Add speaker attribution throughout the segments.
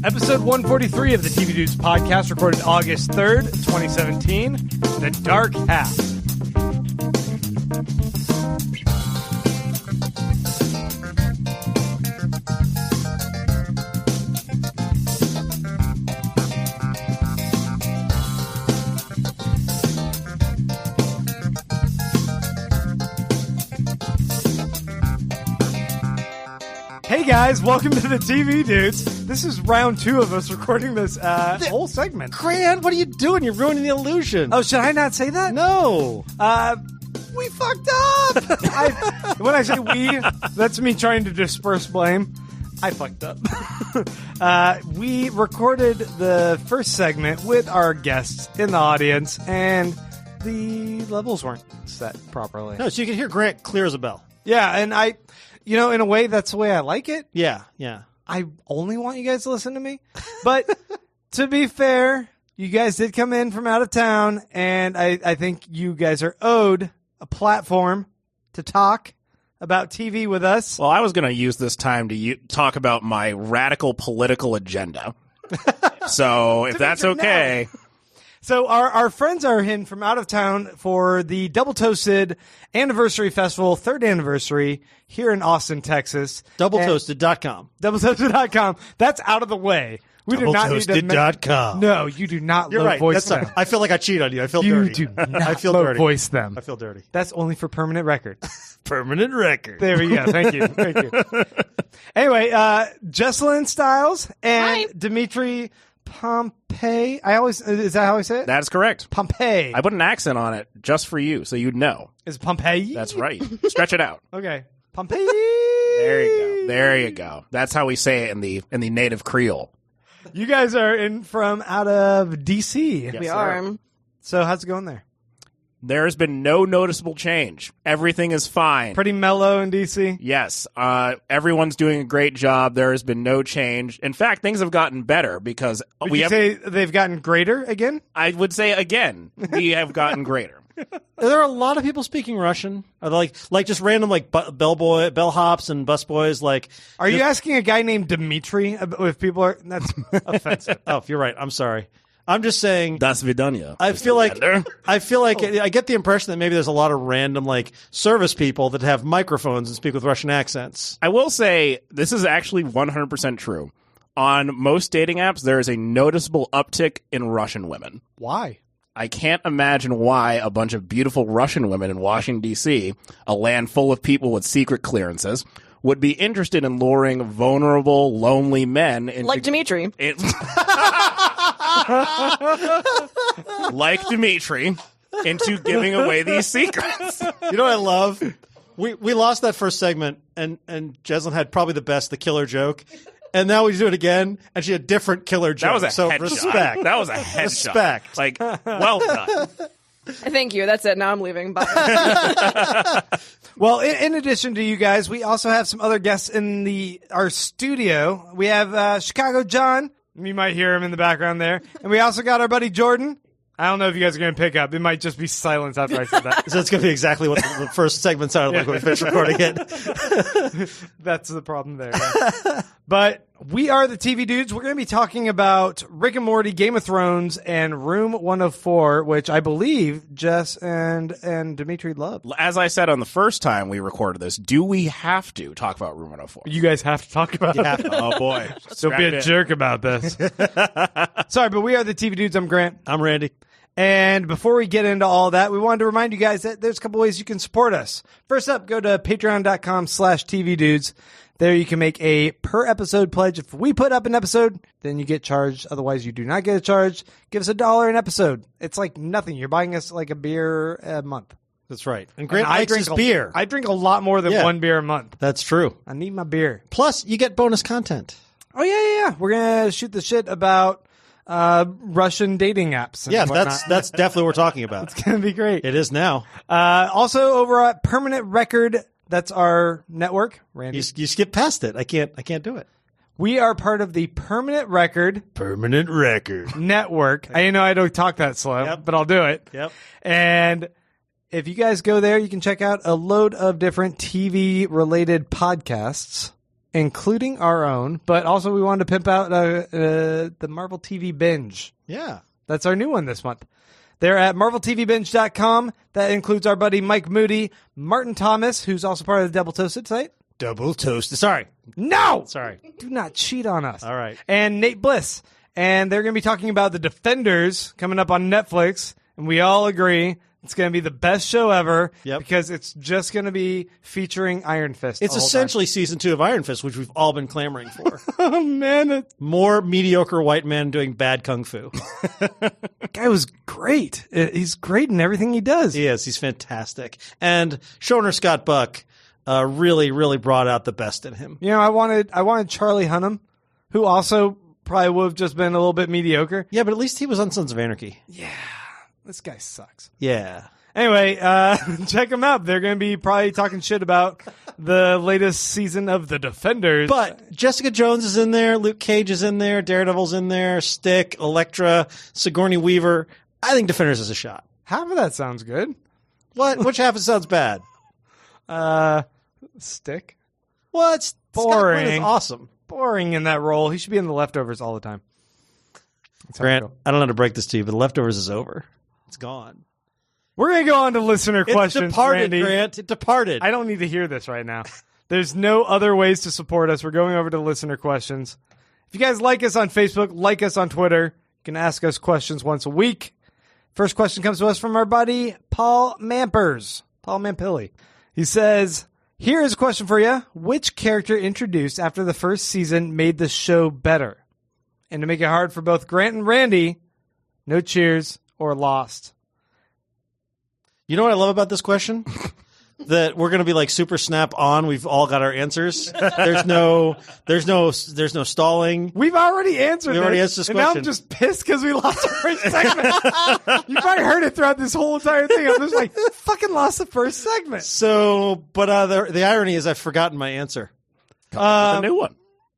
Speaker 1: Episode 143 of the TV Dudes podcast, recorded August 3rd, 2017, The Dark Half. Hey guys, welcome to the TV Dudes. This is round 2 of us recording this whole segment.
Speaker 2: Grant, what are you doing? You're ruining the illusion.
Speaker 1: Oh, should I not say that?
Speaker 2: No.
Speaker 1: We fucked up. When I say we, that's me trying to disperse blame. I fucked up. We recorded the first segment with our guests in the audience, and the levels weren't set properly.
Speaker 2: No, so you can hear Grant clear as a bell.
Speaker 1: Yeah, and in a way, that's the way I like it.
Speaker 2: Yeah.
Speaker 1: I only want you guys to listen to me. But to be fair, you guys did come in from out of town, and I think you guys are owed a platform to talk about TV with us.
Speaker 3: Well, I was going to use this time to talk about my radical political agenda. So if that's okay.
Speaker 1: So our friends are in from out of town for the Double Toasted Anniversary Festival, 3rd anniversary, here in Austin, Texas.
Speaker 2: Doubletoasted.com.
Speaker 1: Doubletoasted.com. That's out of the way. We do not need to
Speaker 2: Doubletoasted.com.
Speaker 1: No, you do not
Speaker 2: You're right.
Speaker 1: voice them.
Speaker 2: I feel like I cheat on you. I feel
Speaker 1: You
Speaker 2: dirty.
Speaker 1: do not
Speaker 2: I feel dirty.
Speaker 1: voice them.
Speaker 2: I feel dirty.
Speaker 1: That's only for permanent record.
Speaker 2: Permanent record.
Speaker 1: There we go. Thank you. Thank you. Anyway, Jeslyn, Stiles, and Dimitry, Pompée. Is that how I say it?
Speaker 3: That's correct.
Speaker 1: Pompée.
Speaker 3: I put an accent on it just for you, so you'd know.
Speaker 1: Is it Pompée?
Speaker 3: That's right. Stretch it out.
Speaker 1: Okay. Pompée.
Speaker 3: There you go. There you go. That's how we say it in the native Creole.
Speaker 1: You guys are in from out of D.C.
Speaker 3: Yes,
Speaker 4: We
Speaker 3: sir.
Speaker 4: are.
Speaker 1: So how's it going there?
Speaker 3: There has been no noticeable change. Everything is fine.
Speaker 1: Pretty mellow in D.C.?
Speaker 3: Yes. Everyone's doing a great job. There has been no change. In fact, things have gotten better because
Speaker 1: Would you say they've gotten greater again?
Speaker 3: I would say again, we have gotten greater.
Speaker 2: Are there a lot of people speaking Russian? Are they like just random bellhops and busboys?
Speaker 1: Are you asking a guy named Dimitry if people are? That's offensive.
Speaker 2: Oh, you're right. I'm sorry. I'm just saying.
Speaker 3: Das vidanya.
Speaker 2: I feel like I get the impression that maybe there's a lot of random service people that have microphones and speak with Russian accents.
Speaker 3: I will say this is actually 100% true. On most dating apps, there is a noticeable uptick in Russian women.
Speaker 1: Why?
Speaker 3: I can't imagine why a bunch of beautiful Russian women in Washington, D.C., a land full of people with secret clearances, would be interested in luring vulnerable, lonely men into...
Speaker 4: Like Dimitry.
Speaker 3: Like Dimitry, into giving away these secrets.
Speaker 2: You know what I love? We lost that first segment, and Jeslyn had probably the killer joke. And now we do it again, and she had a different killer joke.
Speaker 3: That was a
Speaker 2: so
Speaker 3: headshot.
Speaker 2: respect.
Speaker 3: That was a headshot.
Speaker 2: Respect.
Speaker 3: Well done.
Speaker 4: Thank you. That's it. Now I'm leaving. Bye.
Speaker 1: Well, in addition to you guys, we also have some other guests in our studio. We have Chicago John. You might hear him in the background there. And we also got our buddy Jordan. I don't know if you guys are going to pick up. It might just be silence after I said that.
Speaker 2: So it's going to be exactly what the first segment sounded like when we finished recording it.
Speaker 1: That's the problem there. Yeah. But we are the TV Dudes. We're going to be talking about Rick and Morty, Game of Thrones, and Room 104, which I believe Jess and Dimitry love.
Speaker 3: As I said on the first time we recorded this, do we have to talk about Room 104?
Speaker 1: You guys have to talk about it.
Speaker 3: Oh, boy.
Speaker 1: Don't be a jerk about this. Sorry, but we are the TV Dudes. I'm Grant.
Speaker 2: I'm Randy.
Speaker 1: And before we get into all that, we wanted to remind you guys that there's a couple ways you can support us. First up, go to patreon.com/tvdudes. There you can make a per episode pledge. If we put up an episode, then you get charged. Otherwise, you do not get a charge. Give us $1 an episode. It's like nothing. You're buying us like a beer a month.
Speaker 2: That's right. And Grant likes his beer.
Speaker 1: I drink a lot more than one beer a month.
Speaker 2: That's true.
Speaker 1: I need my beer.
Speaker 2: Plus, you get bonus content.
Speaker 1: Oh, yeah. We're going to shoot the shit about Russian dating apps.
Speaker 2: Yeah, that's definitely what we're talking about.
Speaker 1: It's going to be great.
Speaker 2: It is now.
Speaker 1: Also, over at Permanent Record, that's our network. Randy,
Speaker 2: you skip past it. I can't do it.
Speaker 1: We are part of the Permanent Record Network. I know I don't talk that slow, but I'll do it.
Speaker 2: Yep.
Speaker 1: And if you guys go there, you can check out a load of different TV-related podcasts. including our own, but also we wanted to pimp out the Marvel TV Binge.
Speaker 2: Yeah.
Speaker 1: That's our new one this month. They're at marveltvbinge.com. That includes our buddy Mike Moody, Martin Thomas, who's also part of the Double Toasted site.
Speaker 2: Double toast. Sorry.
Speaker 1: No!
Speaker 2: Sorry.
Speaker 1: Do not cheat on us.
Speaker 2: All right.
Speaker 1: And Nate Bliss. And they're going to be talking about The Defenders coming up on Netflix. And we all agree it's going to be the best show ever.
Speaker 2: Yep.
Speaker 1: Because it's just going to be featuring Iron Fist.
Speaker 2: It's essentially season 2 of Iron Fist, which we've all been clamoring for.
Speaker 1: Oh, man.
Speaker 2: More mediocre white men doing bad kung fu.
Speaker 1: That guy was great. He's great in everything he does.
Speaker 2: He is. He's fantastic. And showrunner Scott Buck really, really brought out the best in him.
Speaker 1: You know, I wanted Charlie Hunnam, who also probably would have just been a little bit mediocre.
Speaker 2: Yeah, but at least he was on Sons of Anarchy.
Speaker 1: Yeah. This guy sucks.
Speaker 2: Yeah.
Speaker 1: Anyway, check them out. They're going to be probably talking shit about the latest season of The Defenders.
Speaker 2: But Jessica Jones is in there, Luke Cage is in there, Daredevil's in there, Stick, Elektra, Sigourney Weaver. I think Defenders is a shot.
Speaker 1: Half of that sounds good.
Speaker 2: What? Which half of it sounds bad?
Speaker 1: Stick.
Speaker 2: Well, it's
Speaker 1: boring.
Speaker 2: Scott Glenn is awesome.
Speaker 1: Boring in that role. He should be in The Leftovers all the time.
Speaker 2: Grant, I don't know how to break this to you, but The Leftovers is over. It's gone.
Speaker 1: We're going to go on to listener questions,
Speaker 2: It departed,
Speaker 1: Randy.
Speaker 2: Grant. It departed.
Speaker 1: I don't need to hear this right now. There's no other ways to support us. We're going over to listener questions. If you guys like us on Facebook, like us on Twitter, you can ask us questions once a week. First question comes to us from our buddy, Paul Mampilli. He says, here is a question for you. Which character introduced after the first season made the show better? And to make it hard for both Grant and Randy, no cheers or lost.
Speaker 2: You know what I love about this question? That we're going to be like super snap on. We've all got our answers. There's no stalling.
Speaker 1: We've already answered
Speaker 2: We already answered this
Speaker 1: and now I'm
Speaker 2: question.
Speaker 1: just pissed because we lost the first segment. You probably heard it throughout this whole entire thing. I'm just like, fucking lost the first segment.
Speaker 2: So, but the irony is I've forgotten my answer.
Speaker 3: A new one.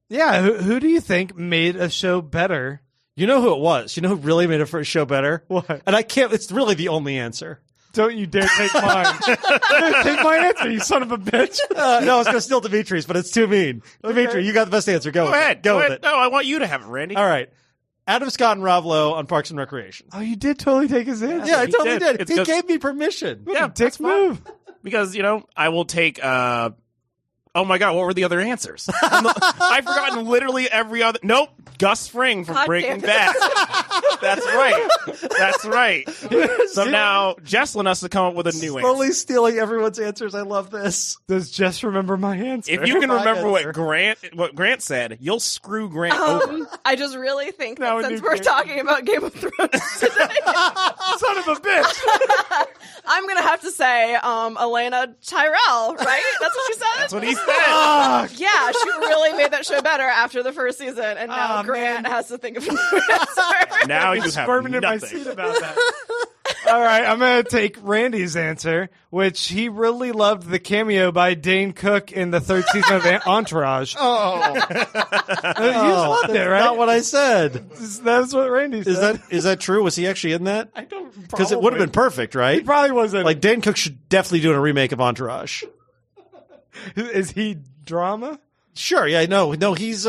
Speaker 1: Yeah, who do you think made a show better?
Speaker 2: You know who it was. You know who really made a first show better?
Speaker 1: What?
Speaker 2: And I can't. It's really the only answer.
Speaker 1: Don't you dare take mine. Take my answer, you son of a bitch.
Speaker 2: No, I was going to steal Dimitri's, but it's too mean. Dimitri, you got the best answer. Go with
Speaker 3: ahead.
Speaker 2: it. Go with
Speaker 3: ahead.
Speaker 2: it.
Speaker 3: No, I want you to have it, Randy.
Speaker 2: All right. Adam Scott and Rob Lowe on Parks and Recreation.
Speaker 1: Oh, you did totally take his answer.
Speaker 2: Yeah, I
Speaker 3: he
Speaker 2: totally
Speaker 3: did.
Speaker 2: did.
Speaker 3: It's
Speaker 2: He
Speaker 3: 'cause-
Speaker 2: gave me permission.
Speaker 3: Yeah,
Speaker 1: Dick
Speaker 3: that's fine.
Speaker 1: move.
Speaker 3: Because, I will take, oh my God, what were the other answers? I've forgotten literally every other. Nope. Gus Fring from
Speaker 4: God
Speaker 3: Breaking
Speaker 4: damn it.
Speaker 3: Bad. That's right. So now Jeslyn has to come up with a new answer.
Speaker 2: Slowly stealing everyone's answers. I love this.
Speaker 1: Does Jess remember my answer?
Speaker 3: If you can
Speaker 2: My
Speaker 3: remember
Speaker 2: answer.
Speaker 3: what Grant said, you'll screw Grant over.
Speaker 4: I just really think
Speaker 1: Now
Speaker 4: that
Speaker 1: a
Speaker 4: since
Speaker 1: new
Speaker 4: we're
Speaker 1: character.
Speaker 4: talking about Game of Thrones today,
Speaker 1: son of a bitch.
Speaker 4: I'm going to have to say Elena Tyrell, right? That's what you said?
Speaker 3: That's what he said.
Speaker 4: Yeah, she really made that show better after the first season, and now
Speaker 1: Aw,
Speaker 4: Grant
Speaker 1: man.
Speaker 4: has to think of a new answer.
Speaker 3: Now you have
Speaker 1: Squirming in my
Speaker 3: nothing.
Speaker 1: seat about that. All right, I'm going to take Randy's answer, which he really loved the cameo by Dane Cook in the third season of Entourage.
Speaker 2: Oh,
Speaker 1: You just loved it, right?
Speaker 2: not what I said.
Speaker 1: That's what Randy said.
Speaker 2: Is that true? Was he actually in that?
Speaker 1: I don't
Speaker 2: Because it would have been perfect,
Speaker 1: He
Speaker 2: right?
Speaker 1: probably wasn't.
Speaker 2: Like Dan Cook should definitely do a remake of Entourage.
Speaker 1: Is he drama?
Speaker 2: Sure, yeah, no, he's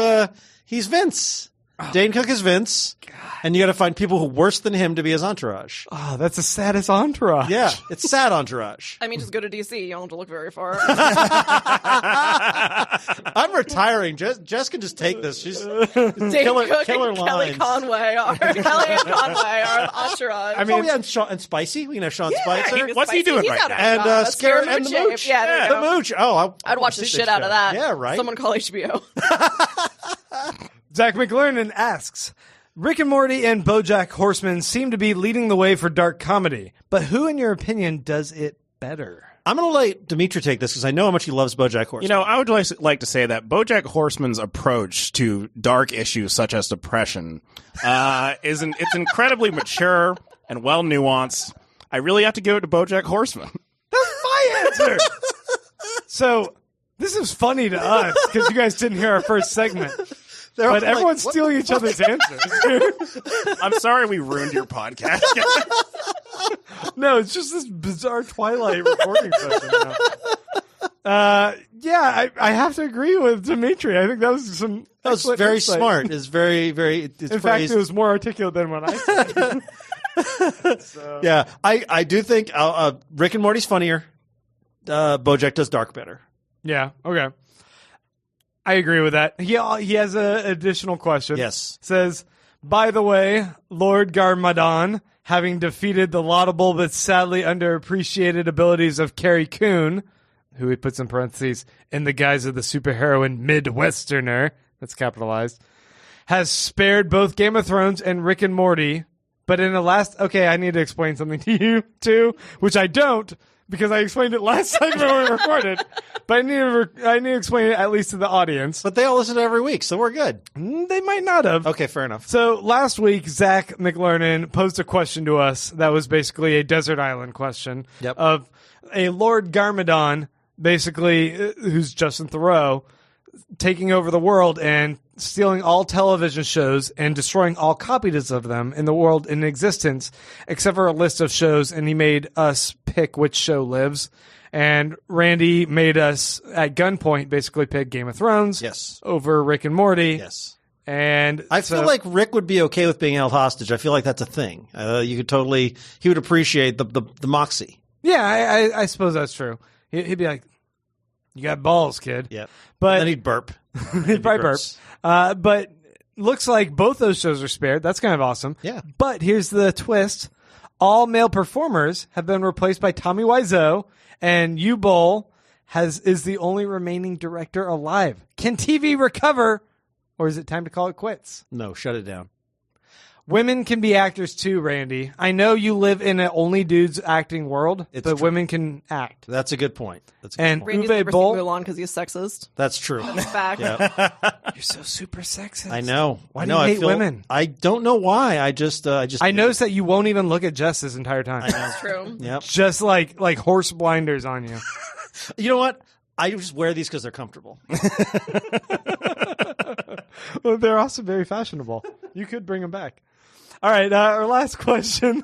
Speaker 2: Vince. Dane Cook is Vince, and you got to find people who are worse than him to be his entourage.
Speaker 1: Oh, that's the saddest Entourage.
Speaker 2: Yeah, it's sad entourage.
Speaker 4: I mean, just go to DC. You don't have to look very far.
Speaker 2: I'm retiring. Jess can just take this. She's
Speaker 4: Dane
Speaker 2: killer
Speaker 4: Cook and Kelly
Speaker 2: lines.
Speaker 4: Conway are Kelly and Conway are the entourage.
Speaker 1: I mean,
Speaker 2: Oh yeah, and Spicy. We can have Sean Spicer.
Speaker 3: What's he doing
Speaker 4: He's
Speaker 3: right
Speaker 4: out
Speaker 3: now?
Speaker 4: of
Speaker 2: And
Speaker 4: That's
Speaker 2: Scare
Speaker 4: Scare
Speaker 2: and the
Speaker 4: Mooch.
Speaker 2: Mooch.
Speaker 4: Yeah, there you
Speaker 2: The
Speaker 4: go.
Speaker 2: Mooch. Oh,
Speaker 4: I'd watch the shit out of that.
Speaker 2: Yeah, right.
Speaker 4: Someone call HBO.
Speaker 1: Zach McLernan asks, Rick and Morty and BoJack Horseman seem to be leading the way for dark comedy, but who, in your opinion, does it better?
Speaker 2: I'm going to let Dimitri take this because I know how much he loves BoJack Horseman.
Speaker 3: I would like to say that BoJack Horseman's approach to dark issues such as depression it's incredibly mature and well nuanced. I really have to give it to BoJack Horseman.
Speaker 1: That's my answer. So this is funny to us because you guys didn't hear our first segment.
Speaker 2: They're
Speaker 1: But
Speaker 2: all
Speaker 1: everyone's
Speaker 2: like,
Speaker 1: stealing each other's answers.
Speaker 3: I'm sorry we ruined your podcast.
Speaker 1: No, it's just this bizarre Twilight recording session now. Yeah, I have to agree with Dimitri. I think that was some.
Speaker 2: That was
Speaker 1: excellent
Speaker 2: very
Speaker 1: insight.
Speaker 2: smart. It's very, very. It's
Speaker 1: In fact, it was more articulate than what I said. So.
Speaker 2: Yeah, I do think Rick and Morty's funnier. BoJack does Dark better.
Speaker 1: Yeah. Okay. I agree with that. He has an additional question.
Speaker 2: Yes.
Speaker 1: Says, by the way, Lord Garmadon, having defeated the laudable but sadly underappreciated abilities of Carrie Coon, who he puts in parentheses, in the guise of the superheroine Midwesterner, that's capitalized, has spared both Game of Thrones and Rick and Morty, but in the last... Okay, I need to explain something to you, too, which I don't, because I explained it last time when we recorded. But I need to explain it at least to the audience.
Speaker 2: But they all listen to it every week, so we're good.
Speaker 1: They might not have.
Speaker 2: Okay, fair enough.
Speaker 1: So last week, Zach McLernan posed a question to us that was basically a desert island question of a Lord Garmadon, basically, who's Justin Theroux, taking over the world and stealing all television shows and destroying all copies of them in the world in existence, except for a list of shows, and he made us pick which show lives. And Randy made us, at gunpoint, basically pick Game of Thrones over Rick and Morty.
Speaker 2: Yes.
Speaker 1: And
Speaker 2: I feel like Rick would be okay with being held hostage. I feel like that's a thing. You could totally, he would appreciate the moxie.
Speaker 1: Yeah, I suppose that's true. He'd be like, you got balls, kid.
Speaker 2: Yeah.
Speaker 1: But
Speaker 2: and then he'd burp.
Speaker 1: He'd probably burp. But looks like both those shows are spared. That's kind of awesome.
Speaker 2: Yeah.
Speaker 1: But here's the twist. All male performers have been replaced by Tommy Wiseau, and U-Bowl is the only remaining director alive. Can TV recover, or is it time to call it quits?
Speaker 2: No, shut it down.
Speaker 1: Women can be actors too, Randy. I know you live in an only dudes acting world, but women can act.
Speaker 2: That's a good point.
Speaker 1: And
Speaker 4: Randy's
Speaker 1: Uwe
Speaker 4: never
Speaker 1: Boll,
Speaker 4: seen Mulan because he's sexist.
Speaker 2: That's true.
Speaker 4: Fact.
Speaker 2: Yeah.
Speaker 1: You're so super sexist.
Speaker 2: I know.
Speaker 1: Why do you hate women?
Speaker 2: I don't know why. I
Speaker 1: noticed that you won't even look at Jess this entire time.
Speaker 2: I know.
Speaker 4: That's true.
Speaker 2: Yep.
Speaker 1: Just like horse blinders on you.
Speaker 2: You know what? I just wear these because they're comfortable.
Speaker 1: Well, they're also very fashionable. You could bring them back. All right, our last question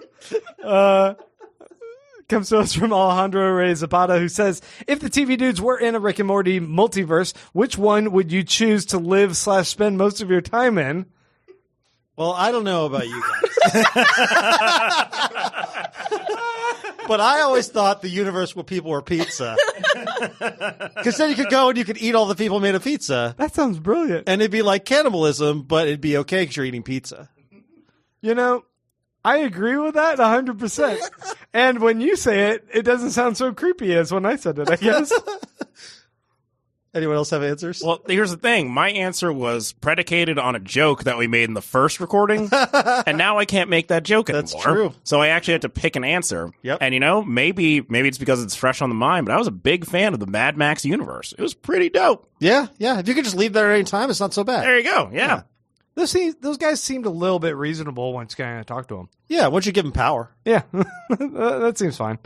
Speaker 1: comes to us from Alejandro Reyes Zapata, who says, if the TV dudes were in a Rick and Morty multiverse, which one would you choose to live/spend most of your time in?
Speaker 2: Well, I don't know about you guys. But I always thought the universe where people were pizza. Because then you could go and you could eat all the people made of pizza.
Speaker 1: That sounds brilliant.
Speaker 2: And it'd be like cannibalism, but it'd be okay because you're eating pizza.
Speaker 1: You know, I agree with that 100%. And when you say it, it doesn't sound so creepy as when I said it, I guess.
Speaker 2: Anyone else have answers?
Speaker 3: Well, here's the thing. My answer was predicated on a joke that we made in the first recording, and now I can't make that joke anymore.
Speaker 2: That's true.
Speaker 3: So I actually had to pick an answer.
Speaker 2: Yep.
Speaker 3: And, maybe it's because it's fresh on the mind, but I was a big fan of the Mad Max universe. It was pretty dope.
Speaker 2: Yeah. If you could just leave there at any time, it's not so bad.
Speaker 3: There you go. Yeah.
Speaker 1: Those guys seemed a little bit reasonable once you kind of talk to them.
Speaker 2: Yeah, once you give them power.
Speaker 1: Yeah, that seems fine.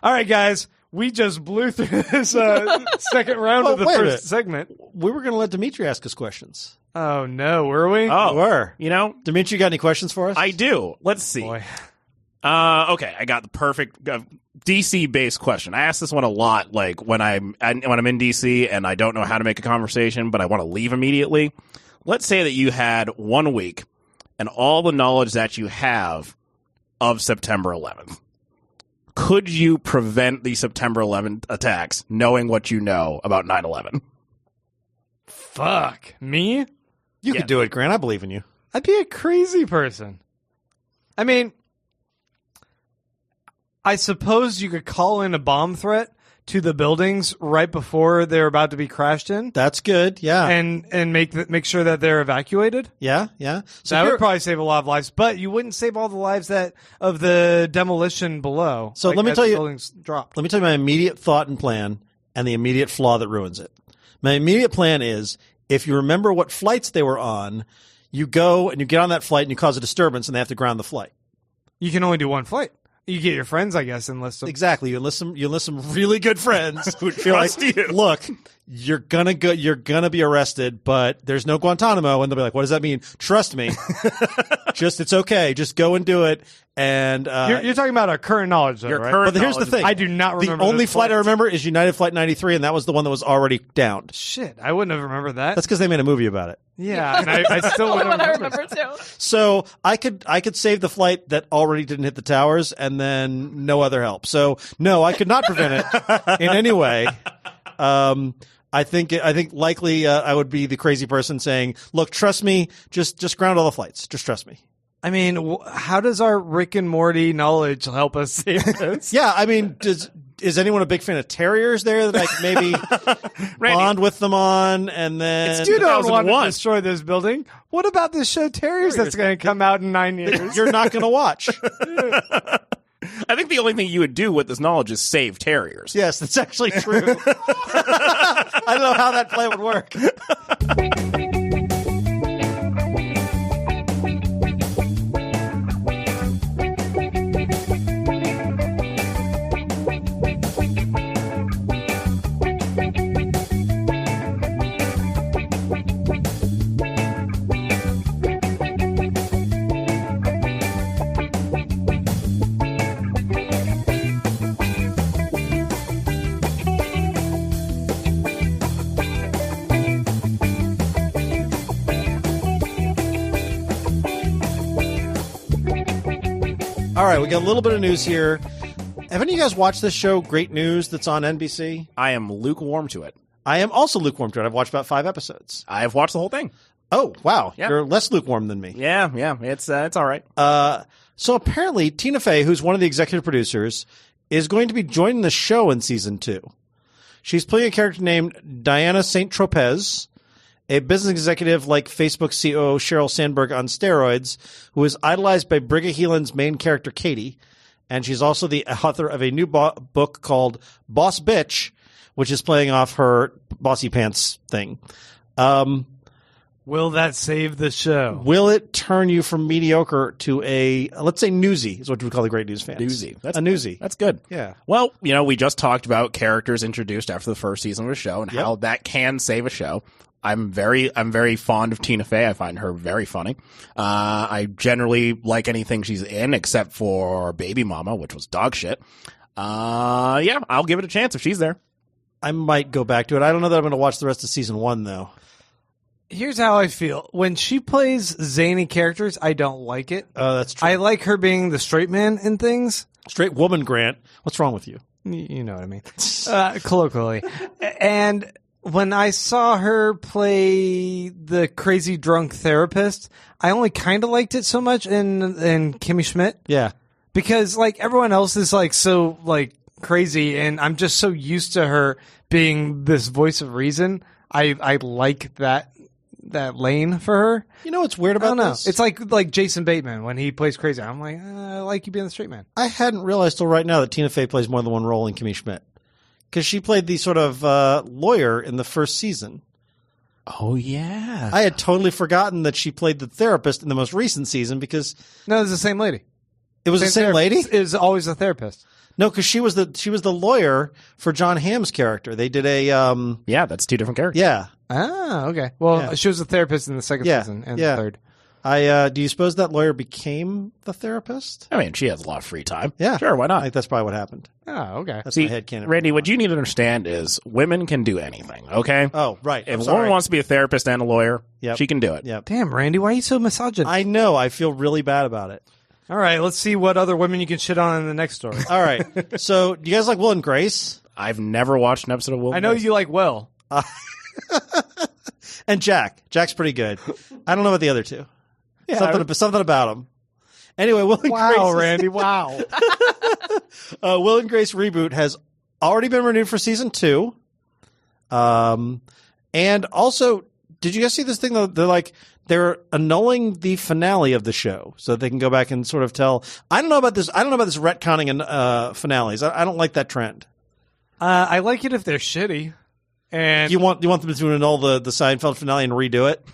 Speaker 1: All right, guys. We just blew through this second round of the first segment.
Speaker 2: We were going to let Dimitri ask us questions.
Speaker 1: Oh, no. Were we?
Speaker 3: Oh,
Speaker 2: We were.
Speaker 3: Dimitri,
Speaker 2: you got any questions for us?
Speaker 3: I do. Let's see.
Speaker 1: Boy.
Speaker 3: Okay, I got the perfect DC-based question. I ask this one a lot, like when I'm in DC and I don't know how to make a conversation, but I want to leave immediately. Let's say that you had 1 week and all the knowledge that you have of September 11th. Could you prevent the September 11th attacks knowing what you know about 9/11?
Speaker 1: Fuck. Me?
Speaker 2: You could do it, Grant. I believe in you.
Speaker 1: I'd be a crazy person. I mean, I suppose you could call in a bomb threat to the buildings right before they're about to be crashed in.
Speaker 2: That's good. Yeah.
Speaker 1: And make sure that they're evacuated.
Speaker 2: Yeah.
Speaker 1: So that would probably save a lot of lives, but you wouldn't save all the lives of the demolition below.
Speaker 2: So let me tell you,
Speaker 1: buildings dropped.
Speaker 2: Let me tell you my immediate thought and plan and the immediate flaw that ruins it. My immediate plan is, if you remember what flights they were on, you go and you get on that flight and you cause a disturbance and they have to ground the flight.
Speaker 1: You can only do one flight. You get your friends, I guess, enlist them.
Speaker 2: Exactly. You enlist some really good friends
Speaker 3: who trust you.
Speaker 2: Look, you're gonna be arrested, but there's no Guantanamo. And they'll be like, what does that mean? Trust me. It's okay. Just go and do it. And
Speaker 1: You're talking about our current knowledge, though,
Speaker 3: Your
Speaker 1: right?
Speaker 3: current
Speaker 2: but here's the
Speaker 3: knowledge.
Speaker 2: thing.
Speaker 1: I do not remember
Speaker 2: The only
Speaker 1: this
Speaker 2: flight I
Speaker 1: flight.
Speaker 2: remember is United Flight 93, and that was the one that was already downed.
Speaker 1: Shit, I wouldn't have remembered that.
Speaker 2: That's because they made a movie about it.
Speaker 1: Yeah, and I still
Speaker 4: Only
Speaker 1: wouldn't
Speaker 4: one I
Speaker 1: have remembered.
Speaker 4: remember too.
Speaker 2: So I could save the flight that already didn't hit the towers, and then no other help. So no, I could not prevent it in any way. I think likely I would be the crazy person saying, "Look, trust me. Just ground all the flights. Just trust me."
Speaker 1: I mean, how does our Rick and Morty knowledge help us save this?
Speaker 2: Yeah, I mean, is anyone a big fan of terriers there that I could maybe bond with them on, and then
Speaker 1: You don't want to
Speaker 3: 2001.
Speaker 1: destroy this building. What about this show Terriers that's going to come out in 9 years?
Speaker 2: you're not going to watch?
Speaker 3: I think the only thing you would do with this knowledge is save terriers.
Speaker 2: Yes, that's actually true. I don't know how that play would work. All right, we got a little bit of news here. Have any of you guys watched this show, Great News, that's on NBC?
Speaker 3: I am lukewarm to it.
Speaker 2: I am also lukewarm to it. I've watched about 5 episodes.
Speaker 3: I've watched the whole thing.
Speaker 2: Oh, wow.
Speaker 3: Yeah.
Speaker 2: You're less lukewarm than me.
Speaker 3: Yeah, it's all right.
Speaker 2: So apparently, Tina Fey, who's one of the executive producers, is going to be joining the show in season 2. She's playing a character named Diana St. Tropez, a business executive like Facebook COO Sheryl Sandberg on steroids, who is idolized by Brigga Heelan's main character, Katie. And she's also the author of a new book called Boss Bitch, which is playing off her Bossy Pants thing.
Speaker 1: Will that save the show?
Speaker 2: Will it turn you from mediocre to a, let's say, newsy, is what we call the Great News fans.
Speaker 3: Newsy.
Speaker 2: A newsy.
Speaker 3: That's good.
Speaker 2: Yeah.
Speaker 3: Well, we just talked about characters introduced after the first season of a show and
Speaker 2: Yep.
Speaker 3: how that can save a show. I'm very fond of Tina Fey. I find her very funny. I generally like anything she's in except for Baby Mama, which was dog shit. Yeah, I'll give it a chance if she's there.
Speaker 2: I might go back to it. I don't know that I'm going to watch the rest of season 1, though.
Speaker 1: Here's how I feel. When she plays zany characters, I don't like it.
Speaker 2: That's true.
Speaker 1: I like her being the straight man in things.
Speaker 2: Straight woman, Grant. What's wrong with you?
Speaker 1: You know what I mean. Colloquially. And when I saw her play the crazy drunk therapist, I only kind of liked it so much in Kimmy Schmidt.
Speaker 2: Yeah.
Speaker 1: Because like everyone else is like so like crazy, and I'm just so used to her being this voice of reason. I like that lane for her.
Speaker 2: You know what's weird
Speaker 1: I don't
Speaker 2: about
Speaker 1: know.
Speaker 2: this?
Speaker 1: It's like Jason Bateman when he plays crazy. I'm like, I like you being the straight man.
Speaker 2: I hadn't realized till right now that Tina Fey plays more than one role in Kimmy Schmidt. Because she played the sort of lawyer in the first season.
Speaker 3: Oh, yeah.
Speaker 2: I had totally forgotten that she played the therapist in the most recent season because
Speaker 1: No, it's the same lady.
Speaker 2: it was the same lady?
Speaker 1: It was always a therapist.
Speaker 2: No, because she was the lawyer for John Hamm's character. They did a
Speaker 3: Yeah, that's two different characters.
Speaker 2: yeah.
Speaker 1: Ah, okay. Well,
Speaker 2: Yeah.
Speaker 1: she was a therapist in the second
Speaker 2: Yeah,
Speaker 1: season and
Speaker 2: yeah.
Speaker 1: the third.
Speaker 2: Do you suppose that lawyer became the therapist?
Speaker 3: I mean, she has a lot of free time.
Speaker 2: Yeah.
Speaker 3: Sure, why
Speaker 2: I
Speaker 3: not?
Speaker 2: think that's probably what happened.
Speaker 1: Oh, okay.
Speaker 2: That's
Speaker 3: See,
Speaker 2: my headcanon.
Speaker 3: Randy, what you need to understand is women can do anything, okay?
Speaker 2: Oh, right.
Speaker 3: If
Speaker 2: I'm
Speaker 3: a
Speaker 2: sorry.
Speaker 3: woman wants to be a therapist and a lawyer,
Speaker 2: Yep.
Speaker 3: she can do it.
Speaker 2: Yep.
Speaker 1: Damn, Randy, why are you so misogynist?
Speaker 2: I know. I feel really bad about it.
Speaker 1: All right, let's see what other women you can shit on in the next story.
Speaker 2: All right. So, do you guys like Will and Grace?
Speaker 3: I've never watched an episode of Will.
Speaker 1: I know you like Will.
Speaker 2: And Jack. Jack's pretty good. I don't know about the other two. Something about him. Anyway, Will and Grace.
Speaker 1: Wow, Randy, wow.
Speaker 2: Will and Grace reboot has already been renewed for season 2. And also, did you guys see this thing? They're annulling the finale of the show so that they can go back and sort of tell. I don't know about this retconning and finales. I don't like that trend.
Speaker 1: I like it if they're shitty. And
Speaker 2: You want them to annul the Seinfeld finale and redo it?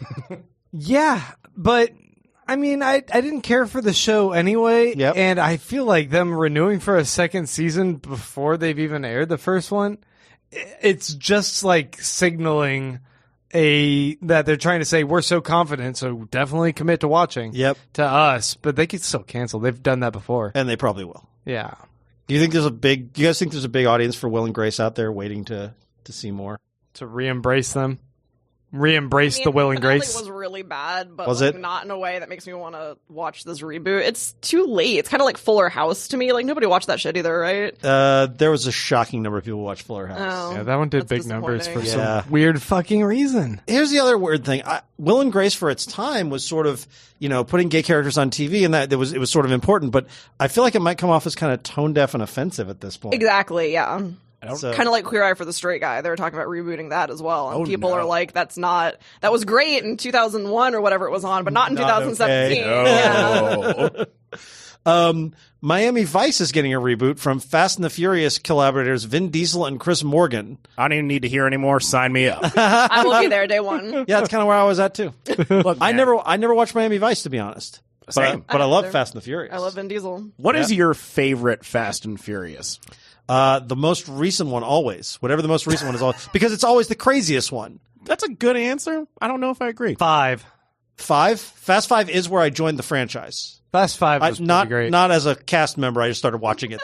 Speaker 1: yeah, but I mean, I didn't care for the show anyway.
Speaker 2: Yep.
Speaker 1: And I feel like them renewing for a second season before they've even aired the first one, it's just like signaling that they're trying to say we're so confident, so definitely commit to watching.
Speaker 2: Yep.
Speaker 1: To us, but they could still cancel. They've done that before.
Speaker 2: And they probably will.
Speaker 1: Yeah.
Speaker 2: Do you guys think there's a big audience for Will and Grace out there waiting to see more?
Speaker 1: To re-embrace them. Re-embrace the Will and
Speaker 4: finale
Speaker 1: Grace.
Speaker 4: was really bad, but
Speaker 2: Was
Speaker 4: like,
Speaker 2: it?
Speaker 4: not in a way that makes me want to watch this reboot. It's too late. It's kind of like Fuller House to me. Like, nobody watched that shit either, right?
Speaker 2: There was a shocking number of people who watched Fuller House.
Speaker 4: Oh,
Speaker 1: Yeah, that one did
Speaker 4: that's
Speaker 1: big numbers for
Speaker 4: disappointing.
Speaker 2: Yeah.
Speaker 1: some weird fucking reason.
Speaker 2: Here's the other weird thing. Will and Grace for its time was sort of, putting gay characters on TV, and that it was sort of important, but I feel like it might come off as kind of tone deaf and offensive at this point.
Speaker 4: Exactly, yeah.
Speaker 2: So-
Speaker 4: Kind of like Queer Eye for the Straight Guy. They were talking about rebooting that as well. And
Speaker 3: Oh,
Speaker 4: people
Speaker 3: no.
Speaker 4: are like, that was great in 2001 or whatever it was on, but not in
Speaker 2: Not
Speaker 4: 2017.
Speaker 2: okay.
Speaker 3: No.
Speaker 2: Miami Vice is getting a reboot from Fast and the Furious collaborators Vin Diesel and Chris Morgan.
Speaker 3: I don't even need to hear anymore. Sign me up.
Speaker 4: I will be there day one.
Speaker 2: Yeah, that's kind of where I was at too.
Speaker 3: Look,
Speaker 2: I
Speaker 3: man,
Speaker 2: never watched Miami Vice, to be honest.
Speaker 3: Same.
Speaker 2: But I love
Speaker 4: Either.
Speaker 2: Fast and the Furious.
Speaker 4: I love Vin Diesel.
Speaker 3: What is your favorite Fast and Furious?
Speaker 2: The most recent one always. Whatever the most recent one is, always, because it's always the craziest one.
Speaker 3: That's a good answer. I don't know if I agree.
Speaker 1: 5.
Speaker 2: 5. Fast 5 is where I joined the franchise.
Speaker 1: Fast 5 was
Speaker 2: not
Speaker 1: pretty great.
Speaker 2: not as a cast member. I just started watching it.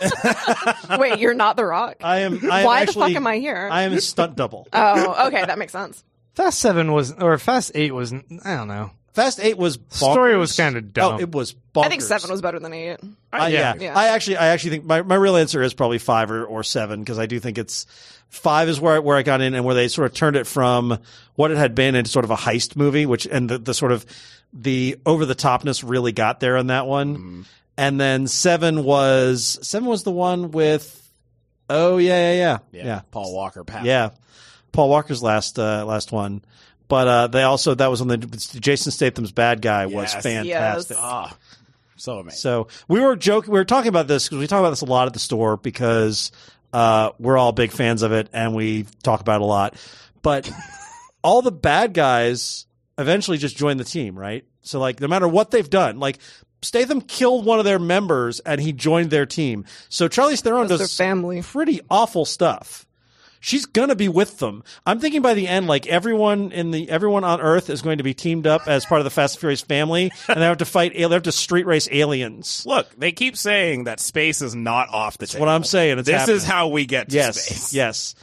Speaker 4: Wait, you're not The Rock?
Speaker 2: I am
Speaker 4: Why
Speaker 2: actually,
Speaker 4: the fuck am I here?
Speaker 2: I am a stunt double.
Speaker 4: Oh, okay, that makes sense.
Speaker 1: Fast 7 was, or Fast 8 was, I don't know.
Speaker 2: Fast 8 was bonkers.
Speaker 1: Story was kinda dumb.
Speaker 2: Oh, it was bonkers.
Speaker 4: I think 7 was better than 8.
Speaker 2: Yeah.
Speaker 4: Yeah.
Speaker 2: I actually think my real answer is probably 5 or 7, because I do think it's 5 is where I got in, and where they sort of turned it from what it had been into sort of a heist movie, and the sort of the over the topness really got there on that one.
Speaker 3: Mm-hmm.
Speaker 2: And then 7 was the one with yeah.
Speaker 3: Paul Walker passed.
Speaker 2: Yeah. Paul Walker's last one. But they also, that was on the Jason Statham's bad guy was
Speaker 3: Yes.
Speaker 2: fantastic.
Speaker 4: Yes.
Speaker 3: Ah, so amazing.
Speaker 2: So we were talking about this because we talk about this a lot at the store because we're all big fans of it and we talk about it a lot. But all the bad guys eventually just join the team, right? So like no matter what they've done, like Statham killed one of their members and he joined their team. So Charlize Theron
Speaker 4: That's
Speaker 2: does
Speaker 4: their family.
Speaker 2: pretty awful stuff. She's gonna be with them. I'm thinking by the end, like everyone on Earth is going to be teamed up as part of the Fast and Furious family, and they have to fight. They have to street race aliens.
Speaker 3: Look, they keep saying that space is not off the table.
Speaker 2: What I'm saying, it's
Speaker 3: this
Speaker 2: happening.
Speaker 3: is how we get to
Speaker 2: Yes,
Speaker 3: space.
Speaker 2: yes,